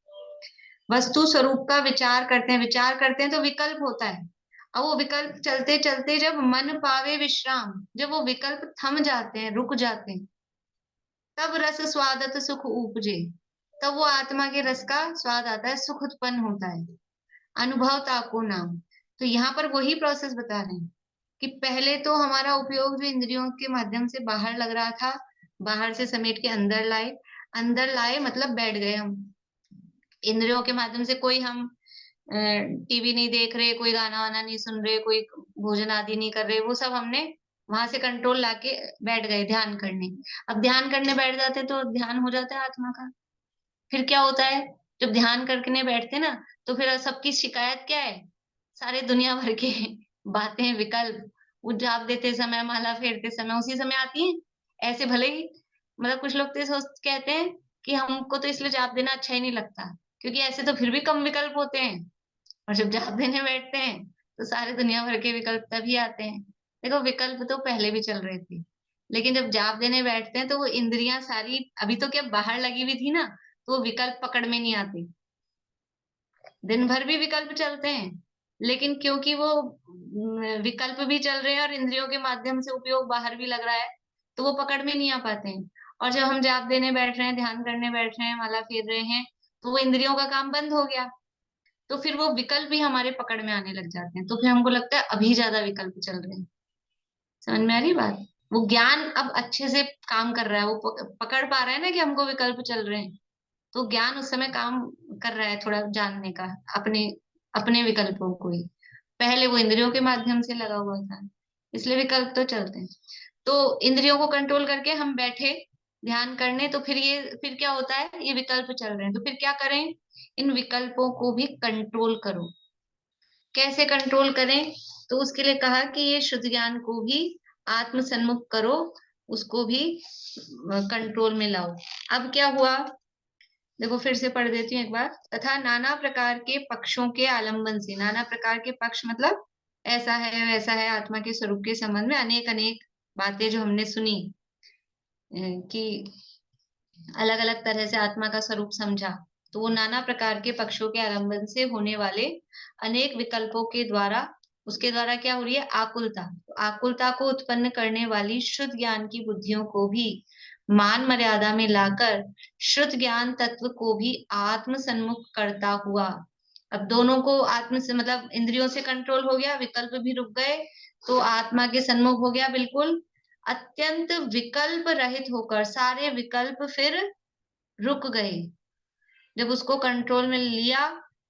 वस्तु स्वरूप का विचार करते हैं, विचार करते हैं तो विकल्प होता है। अब वो विकल्प चलते चलते जब मन पावे विश्राम, जब वो विकल्प थम जाते हैं, रुक जाते हैं, तब रस स्वादत सुख उपजे, तब वो आत्मा के रस का स्वाद आता है, सुख उत्पन्न होता है। अनुभव ताको नाम। तो यहाँ पर वही प्रोसेस बता रहे हैं कि पहले तो हमारा उपयोग जो इंद्रियों के माध्यम से बाहर लग रहा था, बाहर से समेट के अंदर लाए। अंदर लाए मतलब बैठ गए हम इंद्रियों के माध्यम से। कोई हम टीवी नहीं देख रहे, कोई गाना वाना नहीं सुन रहे, कोई भोजन आदि नहीं कर रहे, वो सब हमने वहां से कंट्रोल लाके बैठ गए ध्यान करने। अब ध्यान करने बैठ जाते तो ध्यान हो जाता है आत्मा का। फिर क्या होता है, जब ध्यान करने बैठते ना, तो फिर सबकी शिकायत क्या है? सारे दुनिया भर के बातें, विकल्प, वो जाप देते समय, माला फेरते समय उसी समय आती हैं। ऐसे भले ही मतलब कुछ लोग तो सोच कहते हैं कि हमको तो इसलिए जाप देना अच्छा ही नहीं लगता, क्योंकि ऐसे तो फिर भी कम विकल्प होते हैं, और जब जाप देने बैठते हैं तो सारे दुनिया भर के विकल्प तभी आते हैं। देखो विकल्प तो पहले भी चल रहे थे, लेकिन जब जाप देने बैठते हैं तो वो इंद्रियां सारी अभी तो क्या बाहर लगी हुई थी ना, तो वो विकल्प पकड़ में नहीं आते। दिन भर भी विकल्प चलते हैं, लेकिन क्योंकि वो विकल्प भी चल रहे हैं और इंद्रियों के माध्यम से उपयोग बाहर भी लग रहा है, तो वो पकड़ में नहीं आ पाते हैं। और जब हम जाप देने बैठ रहे हैं, ध्यान करने बैठ रहे हैं, माला फेर रहे हैं, तो वो इंद्रियों का काम बंद हो गया, तो फिर वो विकल्प भी हमारे पकड़ में आने लग जाते हैं। तो फिर हमको लगता है अभी ज्यादा विकल्प चल रहे हैं। समझ में आ रही बात? वो ज्ञान अब अच्छे से काम कर रहा है, वो पकड़ पा रहा है ना कि हमको विकल्प चल रहे हैं, तो ज्ञान उस समय काम कर रहा है थोड़ा जानने का, अपने अपने विकल्पों को ही। पहले वो इंद्रियों के माध्यम से लगा हुआ था, इसलिए विकल्प तो चलते हैं। तो इंद्रियों को कंट्रोल करके हम बैठे ध्यान करने, तो फिर क्या होता है, ये विकल्प चल रहे हैं, तो फिर क्या करें, इन विकल्पों को भी कंट्रोल करो। कैसे कंट्रोल करें? तो उसके लिए कहा कि ये शुद्ध ज्ञान को भी आत्म सन्मुख करो, उसको भी कंट्रोल में लाओ। अब क्या हुआ, देखो फिर से पढ़ देती हूँ एक बार। तथा नाना प्रकार के पक्षों के आलंबन से, नाना प्रकार के पक्ष मतलब ऐसा है वैसा है, आत्मा के स्वरूप के संबंध में अनेक अनेक बातें जो हमने सुनी, कि अलग अलग तरह से आत्मा का स्वरूप समझा, तो वो नाना प्रकार के पक्षों के आलंबन से होने वाले अनेक विकल्पों के द्वारा, उसके द्वारा क्या हो रही है, आकुलता। तो आकुलता को उत्पन्न करने वाली शुद्ध ज्ञान की बुद्धियों को भी मान मर्यादा में लाकर शुद्ध ज्ञान तत्व को भी आत्म सन्मुख करता हुआ। अब दोनों को आत्म से मतलब इंद्रियों से कंट्रोल हो गया, विकल्प भी रुक गए, तो आत्मा के सन्मुख हो गया बिल्कुल अत्यंत विकल्प रहित होकर। सारे विकल्प फिर रुक गए। जब उसको कंट्रोल में लिया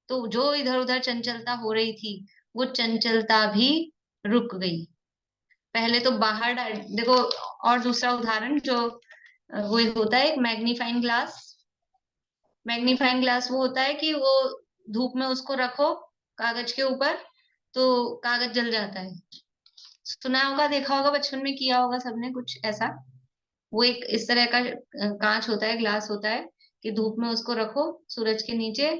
तो जो इधर उधर चंचलता हो रही थी, वो चंचलता भी रुक गई। पहले तो बाहर देखो, और दूसरा उदाहरण जो वो होता है एक मैग्नीफाइंग ग्लास। मैग्नीफाइंग ग्लास वो होता है कि वो धूप में उसको रखो कागज के ऊपर, तो कागज जल जाता है। सुना होगा, देखा होगा, बचपन में किया होगा सबने कुछ ऐसा। वो एक इस तरह का कांच होता है, ग्लास होता है, कि धूप में उसको रखो सूरज के नीचे,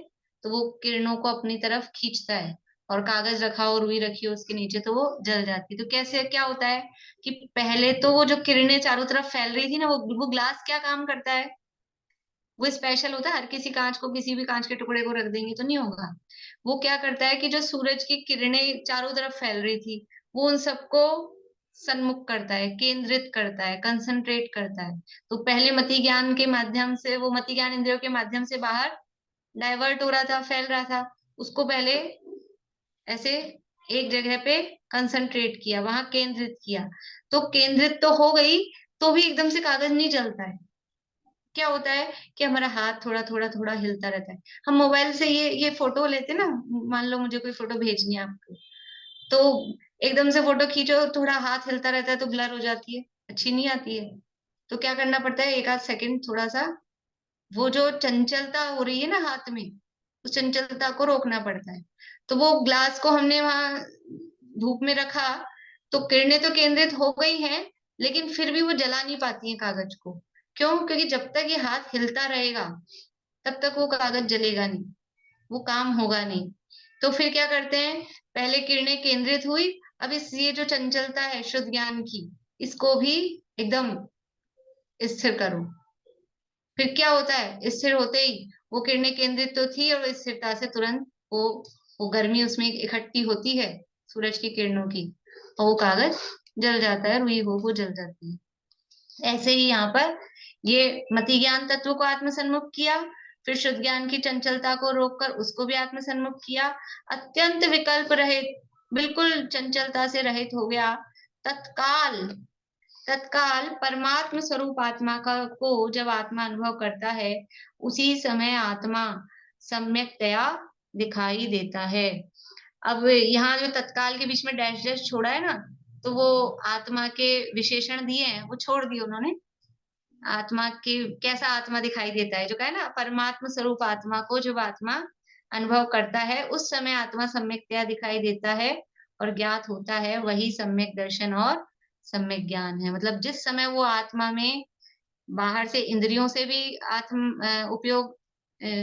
तो वो किरणों को अपनी तरफ खींचता है, और कागज रखा हो, रुई रखी हो उसके नीचे, तो वो जल जाती है। तो कैसे क्या होता है कि पहले तो वो जो किरणें चारों तरफ फैल रही थी ना, वो ग्लास क्या काम करता है, वो स्पेशल होता है। हर किसी कांच को, किसी भी कांच के टुकड़े को रख देंगे तो नहीं होगा। वो क्या करता है कि जो सूरज की किरणें चारों तरफ फैल रही थी, वो उन सबको सन्मुख करता है, केंद्रित करता है, कंसंट्रेट करता है। तो पहले मति ज्ञान के माध्यम से, वो मति ज्ञान इंद्रियों के माध्यम से बाहर डाइवर्ट हो रहा था, फैल रहा था, उसको पहले ऐसे एक जगह पे कंसंट्रेट किया, वहां केंद्रित किया। तो केंद्रित तो हो गई, तो भी एकदम से कागज नहीं जलता है। क्या होता है कि हमारा हाथ थोड़ा थोड़ा थोड़ा हिलता रहता है। हम मोबाइल से ये फोटो लेते ना, मान लो मुझे कोई फोटो भेजनी है आपको, तो एकदम से फोटो खींचो, थोड़ा हाथ हिलता रहता है तो ब्लर हो जाती है, अच्छी नहीं आती है। तो क्या करना पड़ता है, एक आध सेकंड थोड़ा सा वो जो चंचलता हो रही है ना हाथ में, उस चंचलता को रोकना पड़ता है। तो वो ग्लास को हमने वहां धूप में रखा, तो किरणें तो केंद्रित हो गई हैं, लेकिन फिर भी वो जला नहीं पाती हैं कागज को। क्यों? क्योंकि जब तक ये हाथ हिलता रहेगा तब तक वो कागज जलेगा नहीं, वो काम होगा नहीं। तो फिर क्या करते हैं, पहले किरणें केंद्रित हुई, अब इस ये जो चंचलता है शुद्ध ज्ञान की, इसको भी एकदम स्थिर करो। फिर क्या होता है, स्थिर होते ही वो किरणें केंद्रित तो थी और स्थिरता से तुरंत वो गर्मी उसमें इकट्ठी होती है सूरज की किरणों की, और वो कागज जल जाता है, रुई हो वो जल जाती है। ऐसे ही यहाँ पर ये मति ज्ञान तत्व को आत्मसन्मुख किया, फिर शुद्ध ज्ञान की चंचलता को रोककर उसको भी आत्मसन्मुख किया, अत्यंत विकल्प रहित, बिल्कुल चंचलता से रहित हो गया। तत्काल तत्काल परमात्म स्वरूप आत्मा का को जब आत्मा अनुभव करता है, उसी समय आत्मा सम्यक्तया दिखाई देता है। अब यहाँ जो तत्काल के बीच में डैश डैश छोड़ा है ना, तो वो आत्मा के विशेषण दिए हैं, वो छोड़ दिए उन्होंने। आत्मा के कैसा आत्मा दिखाई देता है, जो कहा है ना, परमात्म स्वरूप आत्मा को जब आत्मा अनुभव करता है उस समय आत्मा सम्यक्तया दिखाई देता है और ज्ञात होता है, वही सम्यक दर्शन और सम्यक ज्ञान है। मतलब जिस समय वो आत्मा में बाहर से इंद्रियों से भी उपयोग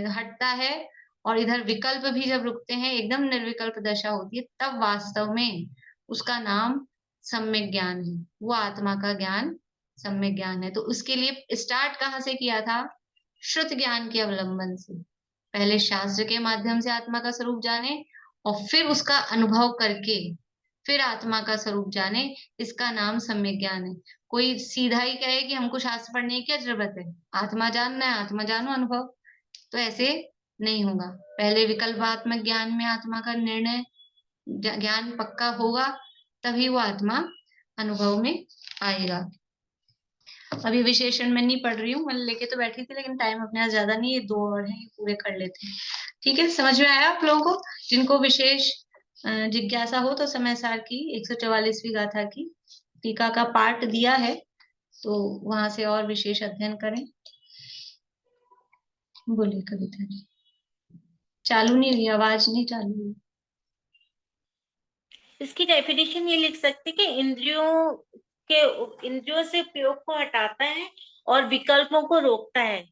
हटता है, और इधर विकल्प भी जब रुकते हैं, एकदम निर्विकल्प दशा होती है, तब वास्तव में उसका नाम सम्यक ज्ञान है। वो आत्मा का ज्ञान सम्यक ज्ञान है। तो उसके लिए स्टार्ट कहाँ से किया था? श्रुत ज्ञान के अवलंबन से। पहले शास्त्र के माध्यम से आत्मा का स्वरूप जाने, और फिर उसका अनुभव करके फिर आत्मा का स्वरूप जाने, इसका नाम सम्यक ज्ञान है। कोई सीधा ही कहे कि हमको शास्त्र पढ़ने की क्या जरूरत है, आत्मा जानना है, आत्मा जानो अनुभव, तो ऐसे नहीं होगा। पहले विकल्पात्मक ज्ञान में आत्मा का निर्णय ज्ञान पक्का होगा, तभी वो आत्मा अनुभव में आएगा। अभी विशेषण मैं नहीं पढ़ रही हूँ, मैं लेके तो बैठी थी, लेकिन टाइम अपने यहाँ ज्यादा नहीं है, 2 और हैं, ये पूरे कर लेते हैं। ठीक है, समझ में आया आप लोगों को? जिनको विशेष जिज्ञासा हो तो समय सार की 144वीं गाथा की टीका का पाठ दिया है, तो वहां से और विशेष अध्ययन करें। बोलिए कविता जी। चालू नहीं हुई, आवाज नहीं चालू हुई। इसकी डेफिनेशन ये लिख सकते कि इंद्रियों से उपयोग को हटाता है और विकल्पों को रोकता है,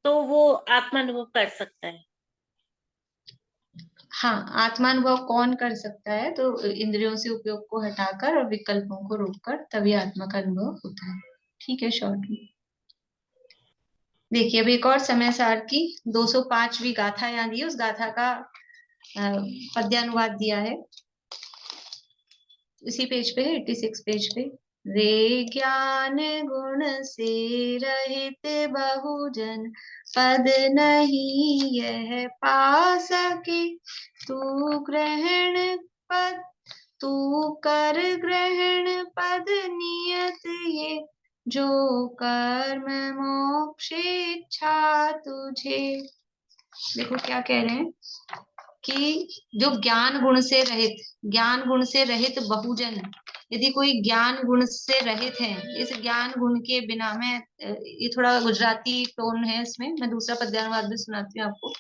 तो वो आत्मानुभव कर सकता है। हाँ, आत्मानुभव कौन कर सकता है? तो इंद्रियों से उपयोग को हटाकर और विकल्पों को रोककर, तभी आत्मा का अनुभव होता है। ठीक है, शॉर्ट में देखिए। अब एक और समय सार की 205वीं गाथा यहाँ दी है, उस गाथा का पद्यानुवाद दिया है इसी पेज पे, 86 पेज पे। रे ज्ञान गुण से रहित बहुजन पद नहीं यह पा सके, तू ग्रहण पद तू कर ग्रहण पद नियत ये, जो कर्म मोक्ष इच्छा तुझे। देखो क्या कह रहे हैं कि जो ज्ञान गुण से रहित बहुजन, यदि कोई ज्ञान गुण से रहित है, इस ज्ञान गुण के बिना, मैं ये थोड़ा गुजराती टोन है इसमें, मैं दूसरा पद्यानुवाद भी सुनाती हूँ आपको,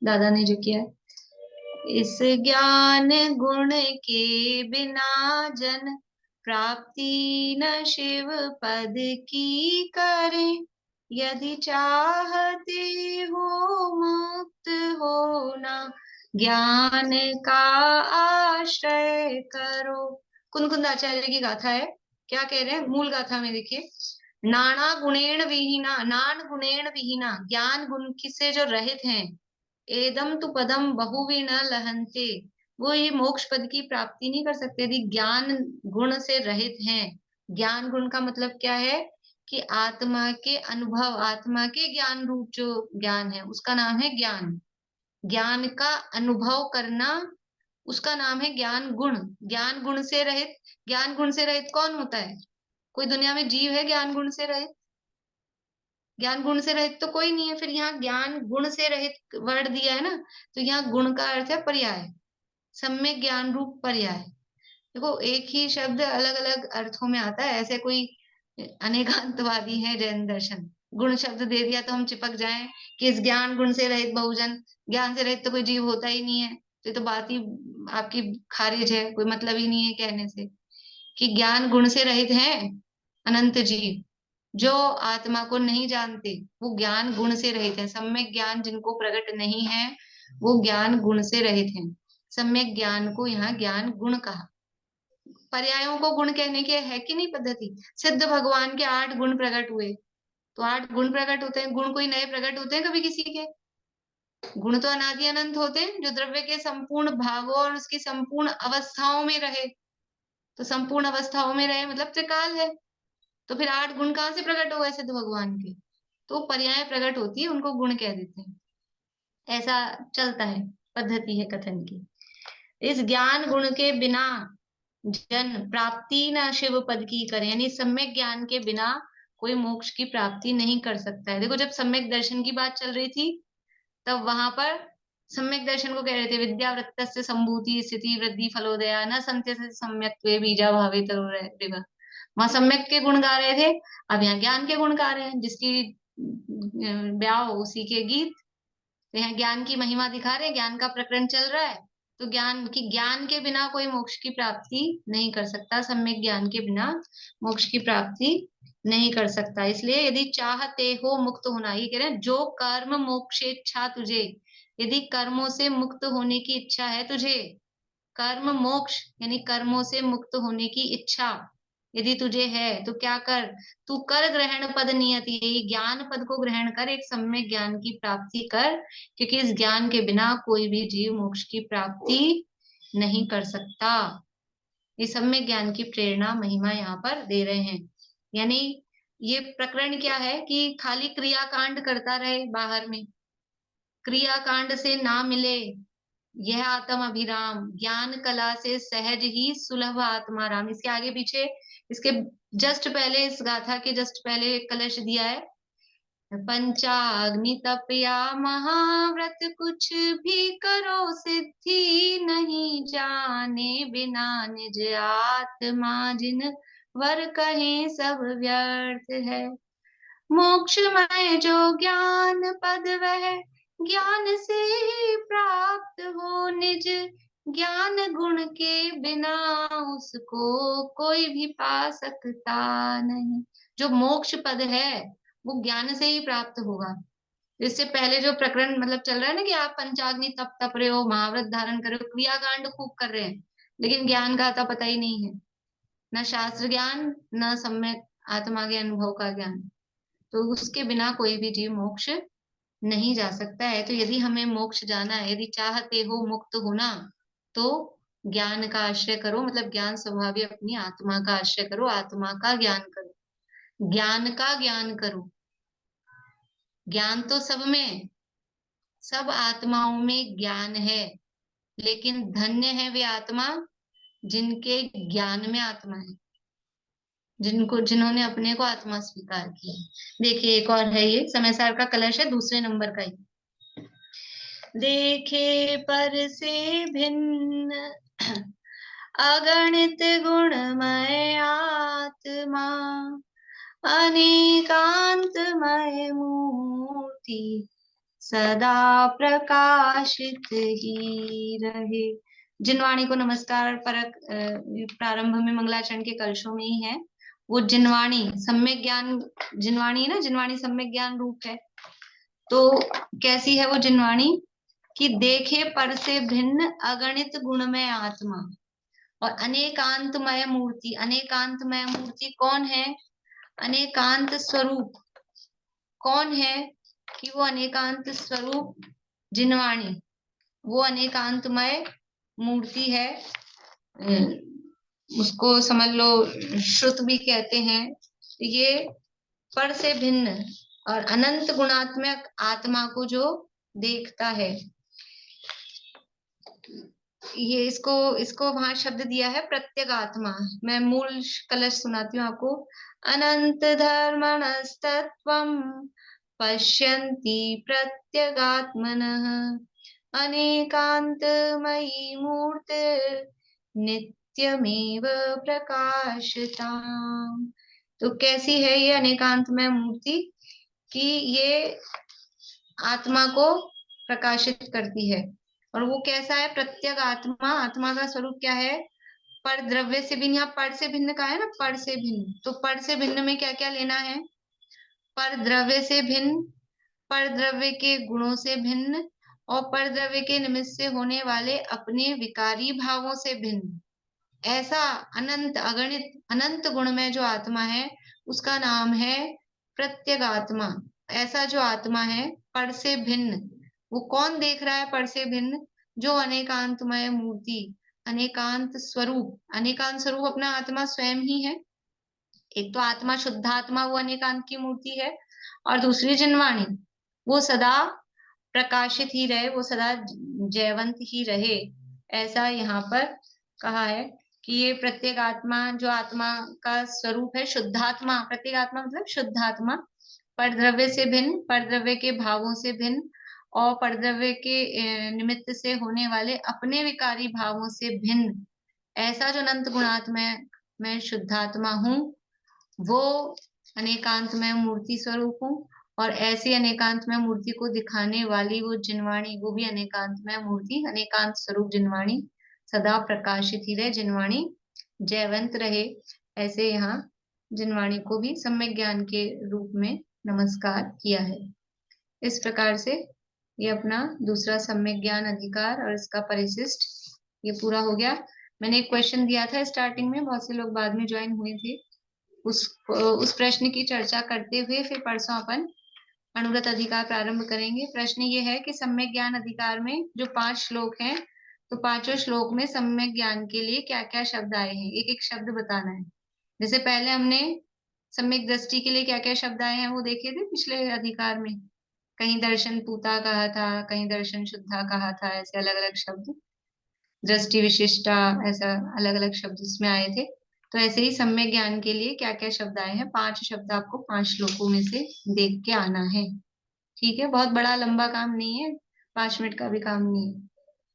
दादा ने जो किया है। इस ज्ञान गुण के बिना जन प्राप्ति न शिव पद की करें, यदि चाहते हो मुक्त होना ज्ञान का आश्रय करो। कुंद आचार्य की गाथा है। क्या कह रहे हैं मूल गाथा में? देखिए, नाना गुणेण विहीना, नान गुणेण विहीना, ज्ञान गुण से जो रहित हैं, एदम तु पदम बहुवीण लहंते, वो ये मोक्ष पद की प्राप्ति नहीं कर सकते यदि ज्ञान गुण से रहित हैं। ज्ञान गुण का मतलब क्या है कि आत्मा के अनुभव, आत्मा के ज्ञान रूप जो ज्ञान है उसका नाम है ज्ञान। ज्ञान का अनुभव करना, उसका नाम है ज्ञान गुण। ज्ञान गुण से रहित, ज्ञान गुण से रहित कौन होता है? कोई दुनिया में जीव है ज्ञान गुण से रहित? ज्ञान गुण से रहित तो कोई नहीं है। फिर यहाँ ज्ञान गुण से रहित वर्ड दिया है ना, तो यहाँ गुण का अर्थ है पर्याय, सम्यक ज्ञान रूप पर्याय। देखो, एक ही शब्द अलग अलग अर्थों में आता है, ऐसे कोई अनेकांतवादी है जैन दर्शन। गुण शब्द दे दिया तो हम चिपक जाएं कि इस ज्ञान गुण से रहित बहुजन, ज्ञान से रहित तो कोई जीव होता ही नहीं है, तो ये तो बात ही आपकी खारिज है, कोई मतलब ही नहीं है कहने से कि ज्ञान गुण से रहित है अनंत जीव। जो आत्मा को नहीं जानते वो ज्ञान गुण से रहित है। सम्यक ज्ञान जिनको प्रकट नहीं है वो ज्ञान गुण से रहित है। सम्यक ज्ञान को यहाँ ज्ञान गुण कहा। पर्यायों को गुण कहने की है कि नहीं पद्धति? सिद्ध भगवान के 8 गुण प्रकट हुए, तो 8 गुण प्रकट होते हैं। गुण कोई नए प्रकट होते हैं कभी किसी के? गुण तो अनादि अनंत होते हैं, जो द्रव्य के संपूर्ण भागों और उसकी संपूर्ण अवस्थाओं में रहे। तो संपूर्ण अवस्थाओं में रहे मतलब त्रिकाल है। तो फिर 8 गुण कहाँ से प्रकट हो गए सिद्ध भगवान के? तो पर्याय प्रकट होती है, उनको गुण कह देते हैं। ऐसा चलता है, पद्धति है कथन की। इस ज्ञान गुण के बिना जन प्राप्ति न शिव पद की करें, यानी सम्यक ज्ञान के बिना कोई मोक्ष की प्राप्ति नहीं कर सकता है। देखो, जब सम्यक दर्शन की बात चल रही थी तब वहां पर सम्यक दर्शन को कह रहे थे विद्यावृत्तस्य संभूति स्थिति वृद्धि फलोदया न संत्य सम्यक्त्वे बीजा भावे तरुरेव। वहां सम्यक के गुण गा रहे थे, अब यहाँ ज्ञान के गुण गा रहे हैं। जिसकी ब्याह उसी के गीत। तो यहाँ ज्ञान की महिमा दिखा रहे हैं, ज्ञान का प्रकरण चल रहा है। तो ज्ञान के बिना कोई मोक्ष की प्राप्ति नहीं कर सकता, सम्यक ज्ञान के बिना मोक्ष की प्राप्ति नहीं कर सकता। इसलिए यदि चाहते हो मुक्त होना, ये कह रहे हैं जो कर्म मोक्षेच्छा तुझे, यदि कर्मों से मुक्त होने की इच्छा है तुझे, कर्म मोक्ष यानी कर्मों से मुक्त होने की इच्छा यदि तुझे है तो क्या कर, तू कर ग्रहण पद नियति, यही ज्ञान पद को ग्रहण कर, एक सम्यक ज्ञान की प्राप्ति कर, क्योंकि इस ज्ञान के बिना कोई भी जीव मोक्ष की प्राप्ति नहीं कर सकता। ये सम्यक ज्ञान की प्रेरणा महिमा यहाँ पर दे रहे हैं। यानी ये प्रकरण क्या है कि खाली क्रियाकांड करता रहे, बाहर में क्रियाकांड से ना मिले यह आत्म अभिराम, ज्ञान कला से सहज ही सुलभ आत्मा राम। इसके आगे पीछे, इसके जस्ट पहले, इस गाथा के जस्ट पहले एक कलश दिया है, पंचाग्नि तप या महाव्रत कुछ भी करो सिद्धि नहीं जाने बिना निज आत्मा जिन वर कहें सब व्यर्थ है। मोक्षमय जो ज्ञान पद वह ज्ञान से ही प्राप्त हो, निज ज्ञान गुण के बिना उसको कोई भी पा सकता नहीं। जो मोक्ष पद है वो ज्ञान से ही प्राप्त होगा। इससे पहले जो प्रकरण मतलब चल रहा है ना कि आप पंचाग्नि तप तप रहे हो, महाव्रत धारण कर रहे हो, क्रियाकांड खूब कर रहे हैं, लेकिन ज्ञान का आता पता ही नहीं है, न शास्त्र ज्ञान न सम्यक आत्मा के अनुभव का ज्ञान। तो उसके बिना कोई भी जीव मोक्ष नहीं जा सकता है। तो यदि हमें मोक्ष जाना है, यदि चाहते हो मुक्त होना, तो ज्ञान का आश्रय करो, मतलब ज्ञान स्वभावी अपनी आत्मा का आश्रय करो, आत्मा का ज्ञान करो, ज्ञान का ज्ञान करो। ज्ञान तो सब में, सब आत्माओं में ज्ञान है, लेकिन धन्य है वे आत्मा जिनके ज्ञान में आत्मा है, जिन्होंने अपने को आत्मा स्वीकार किया। देखिए एक और है, ये समय सार का कलश है, दूसरे नंबर का ही। देखे पर से भिन्न अगणित गुणमय आत्मा, अनेकांतमय मूर्ति सदा प्रकाशित ही रहे। जिनवाणी को नमस्कार। परक प्रारंभ में मंगलाचरण के कलशों में ही है वो जिनवाणी, सम्यक ज्ञान जिनवाणी है ना, जिनवाणी सम्यक ज्ञान रूप है। तो कैसी है वो जिनवाणी कि देखे पर से भिन्न अगणित गुणमय आत्मा और अनेकांतमय मूर्ति। अनेकांतमय मूर्ति कौन है? अनेकांत स्वरूप कौन है कि वो अनेकांत स्वरूप जिनवाणी, वो अनेकांतमय मूर्ति है। उसको समझ लो श्रुत भी कहते हैं। ये पर से भिन्न और अनंत गुणात्मक आत्मा को जो देखता है, ये इसको वहां शब्द दिया है प्रत्यगात्मा। मैं मूल कलश सुनाती हूँ आपको। अनंत धर्मणस्तत्वं पश्यन्ति प्रत्यगात्मनः, अनेकांतमयी मूर्तिर्नित्यमेव प्रकाशताम्। तो कैसी है ये अनेकांतमय मूर्ति कि ये आत्मा को प्रकाशित करती है। और वो कैसा है? प्रत्येक आत्मा, आत्मा का स्वरूप क्या है? पर द्रव्य से भिन्न, यहाँ पर से भिन्न का है ना, पर से भिन्न, तो पर से भिन्न में क्या क्या लेना है? पर द्रव्य से भिन्न, पर द्रव्य के गुणों से भिन्न, और पर द्रव्य के निमित्त से होने वाले अपने विकारी भावों से भिन्न। ऐसा अनंत अगणित अनंत गुण में जो आत्मा है उसका नाम है प्रत्यगात्मा। ऐसा जो आत्मा है पर से भिन्न, वो कौन देख रहा है पर से भिन्न? जो अनेकांतमय मूर्ति, अनेकांत स्वरूप। अनेकांत स्वरूप अपना आत्मा स्वयं ही है। एक तो आत्मा शुद्धात्मा, वो अनेकांत की मूर्ति है, और दूसरी जिनवाणी, वो सदा प्रकाशित ही रहे, वो सदा जयवंत ही रहे। ऐसा यहाँ पर कहा है कि ये प्रत्येक आत्मा, जो आत्मा का स्वरूप है शुद्धात्मा, प्रत्येक आत्मा मतलब शुद्धात्मा, परद्रव्य से भिन्न, परद्रव्य के भावों से भिन्न, और परद्रव्य के निमित्त से होने वाले अपने विकारी भावों से भिन्न, ऐसा जो अनंत गुणात्मा मैं शुद्धात्मा हूँ, वो अनेकांत में मूर्ति स्वरूप हूँ। और ऐसी अनेकांत में मूर्ति को दिखाने वाली वो जिनवाणी, वो भी अनेकांत में मूर्ति, अनेकांत स्वरूप जिनवाणी सदा प्रकाशित ही रहे, जिनवाणी जयवंत रहे। ऐसे यहाँ जिनवाणी को भी सम्यक ज्ञान के रूप में नमस्कार किया है। इस प्रकार से ये अपना दूसरा सम्यक ज्ञान अधिकार और इसका परिशिष्ट ये पूरा हो गया। मैंने एक क्वेश्चन दिया था स्टार्टिंग में, बहुत से लोग बाद में ज्वाइन हुए थे। उस प्रश्न की चर्चा करते हुए फिर परसों अपन अनुगत अधिकार प्रारंभ करेंगे। प्रश्न ये है कि सम्यक ज्ञान अधिकार में जो 5 श्लोक हैं, तो पांचों श्लोक में सम्यक ज्ञान के लिए क्या क्या शब्द आए हैं, एक एक शब्द बताना है। जैसे पहले हमने सम्यक दृष्टि के लिए क्या क्या शब्द आए हैं वो देखे थे पिछले अधिकार में। कहीं दर्शन पूता कहा था, कहीं दर्शन शुद्धा कहा था, ऐसे अलग अलग शब्द, दृष्टि विशिष्टा, ऐसा अलग अलग शब्द इसमें आए थे। तो ऐसे ही सम्यक ज्ञान के लिए क्या क्या शब्द आए हैं, 5 शब्द आपको 5 श्लोकों में से देख के आना है। ठीक है, बहुत बड़ा लंबा काम नहीं है, 5 मिनट का भी काम नहीं है।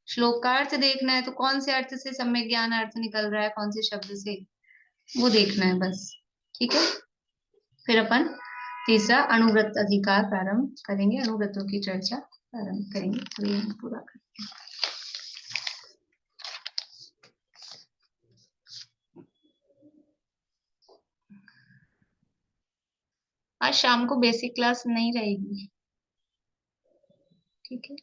श्लोक का अर्थ देखना है, तो कौन से अर्थ से सम्यक ज्ञान अर्थ निकल रहा है, कौन से शब्द से, वो देखना है बस। ठीक है, फिर अपन तीसरा अनुव्रत अधिकार प्रारंभ करेंगे, अनुव्रतों की चर्चा प्रारंभ करेंगे। तो ये पूरा करते हैं। आज शाम को बेसिक क्लास नहीं रहेगी, ठीक है।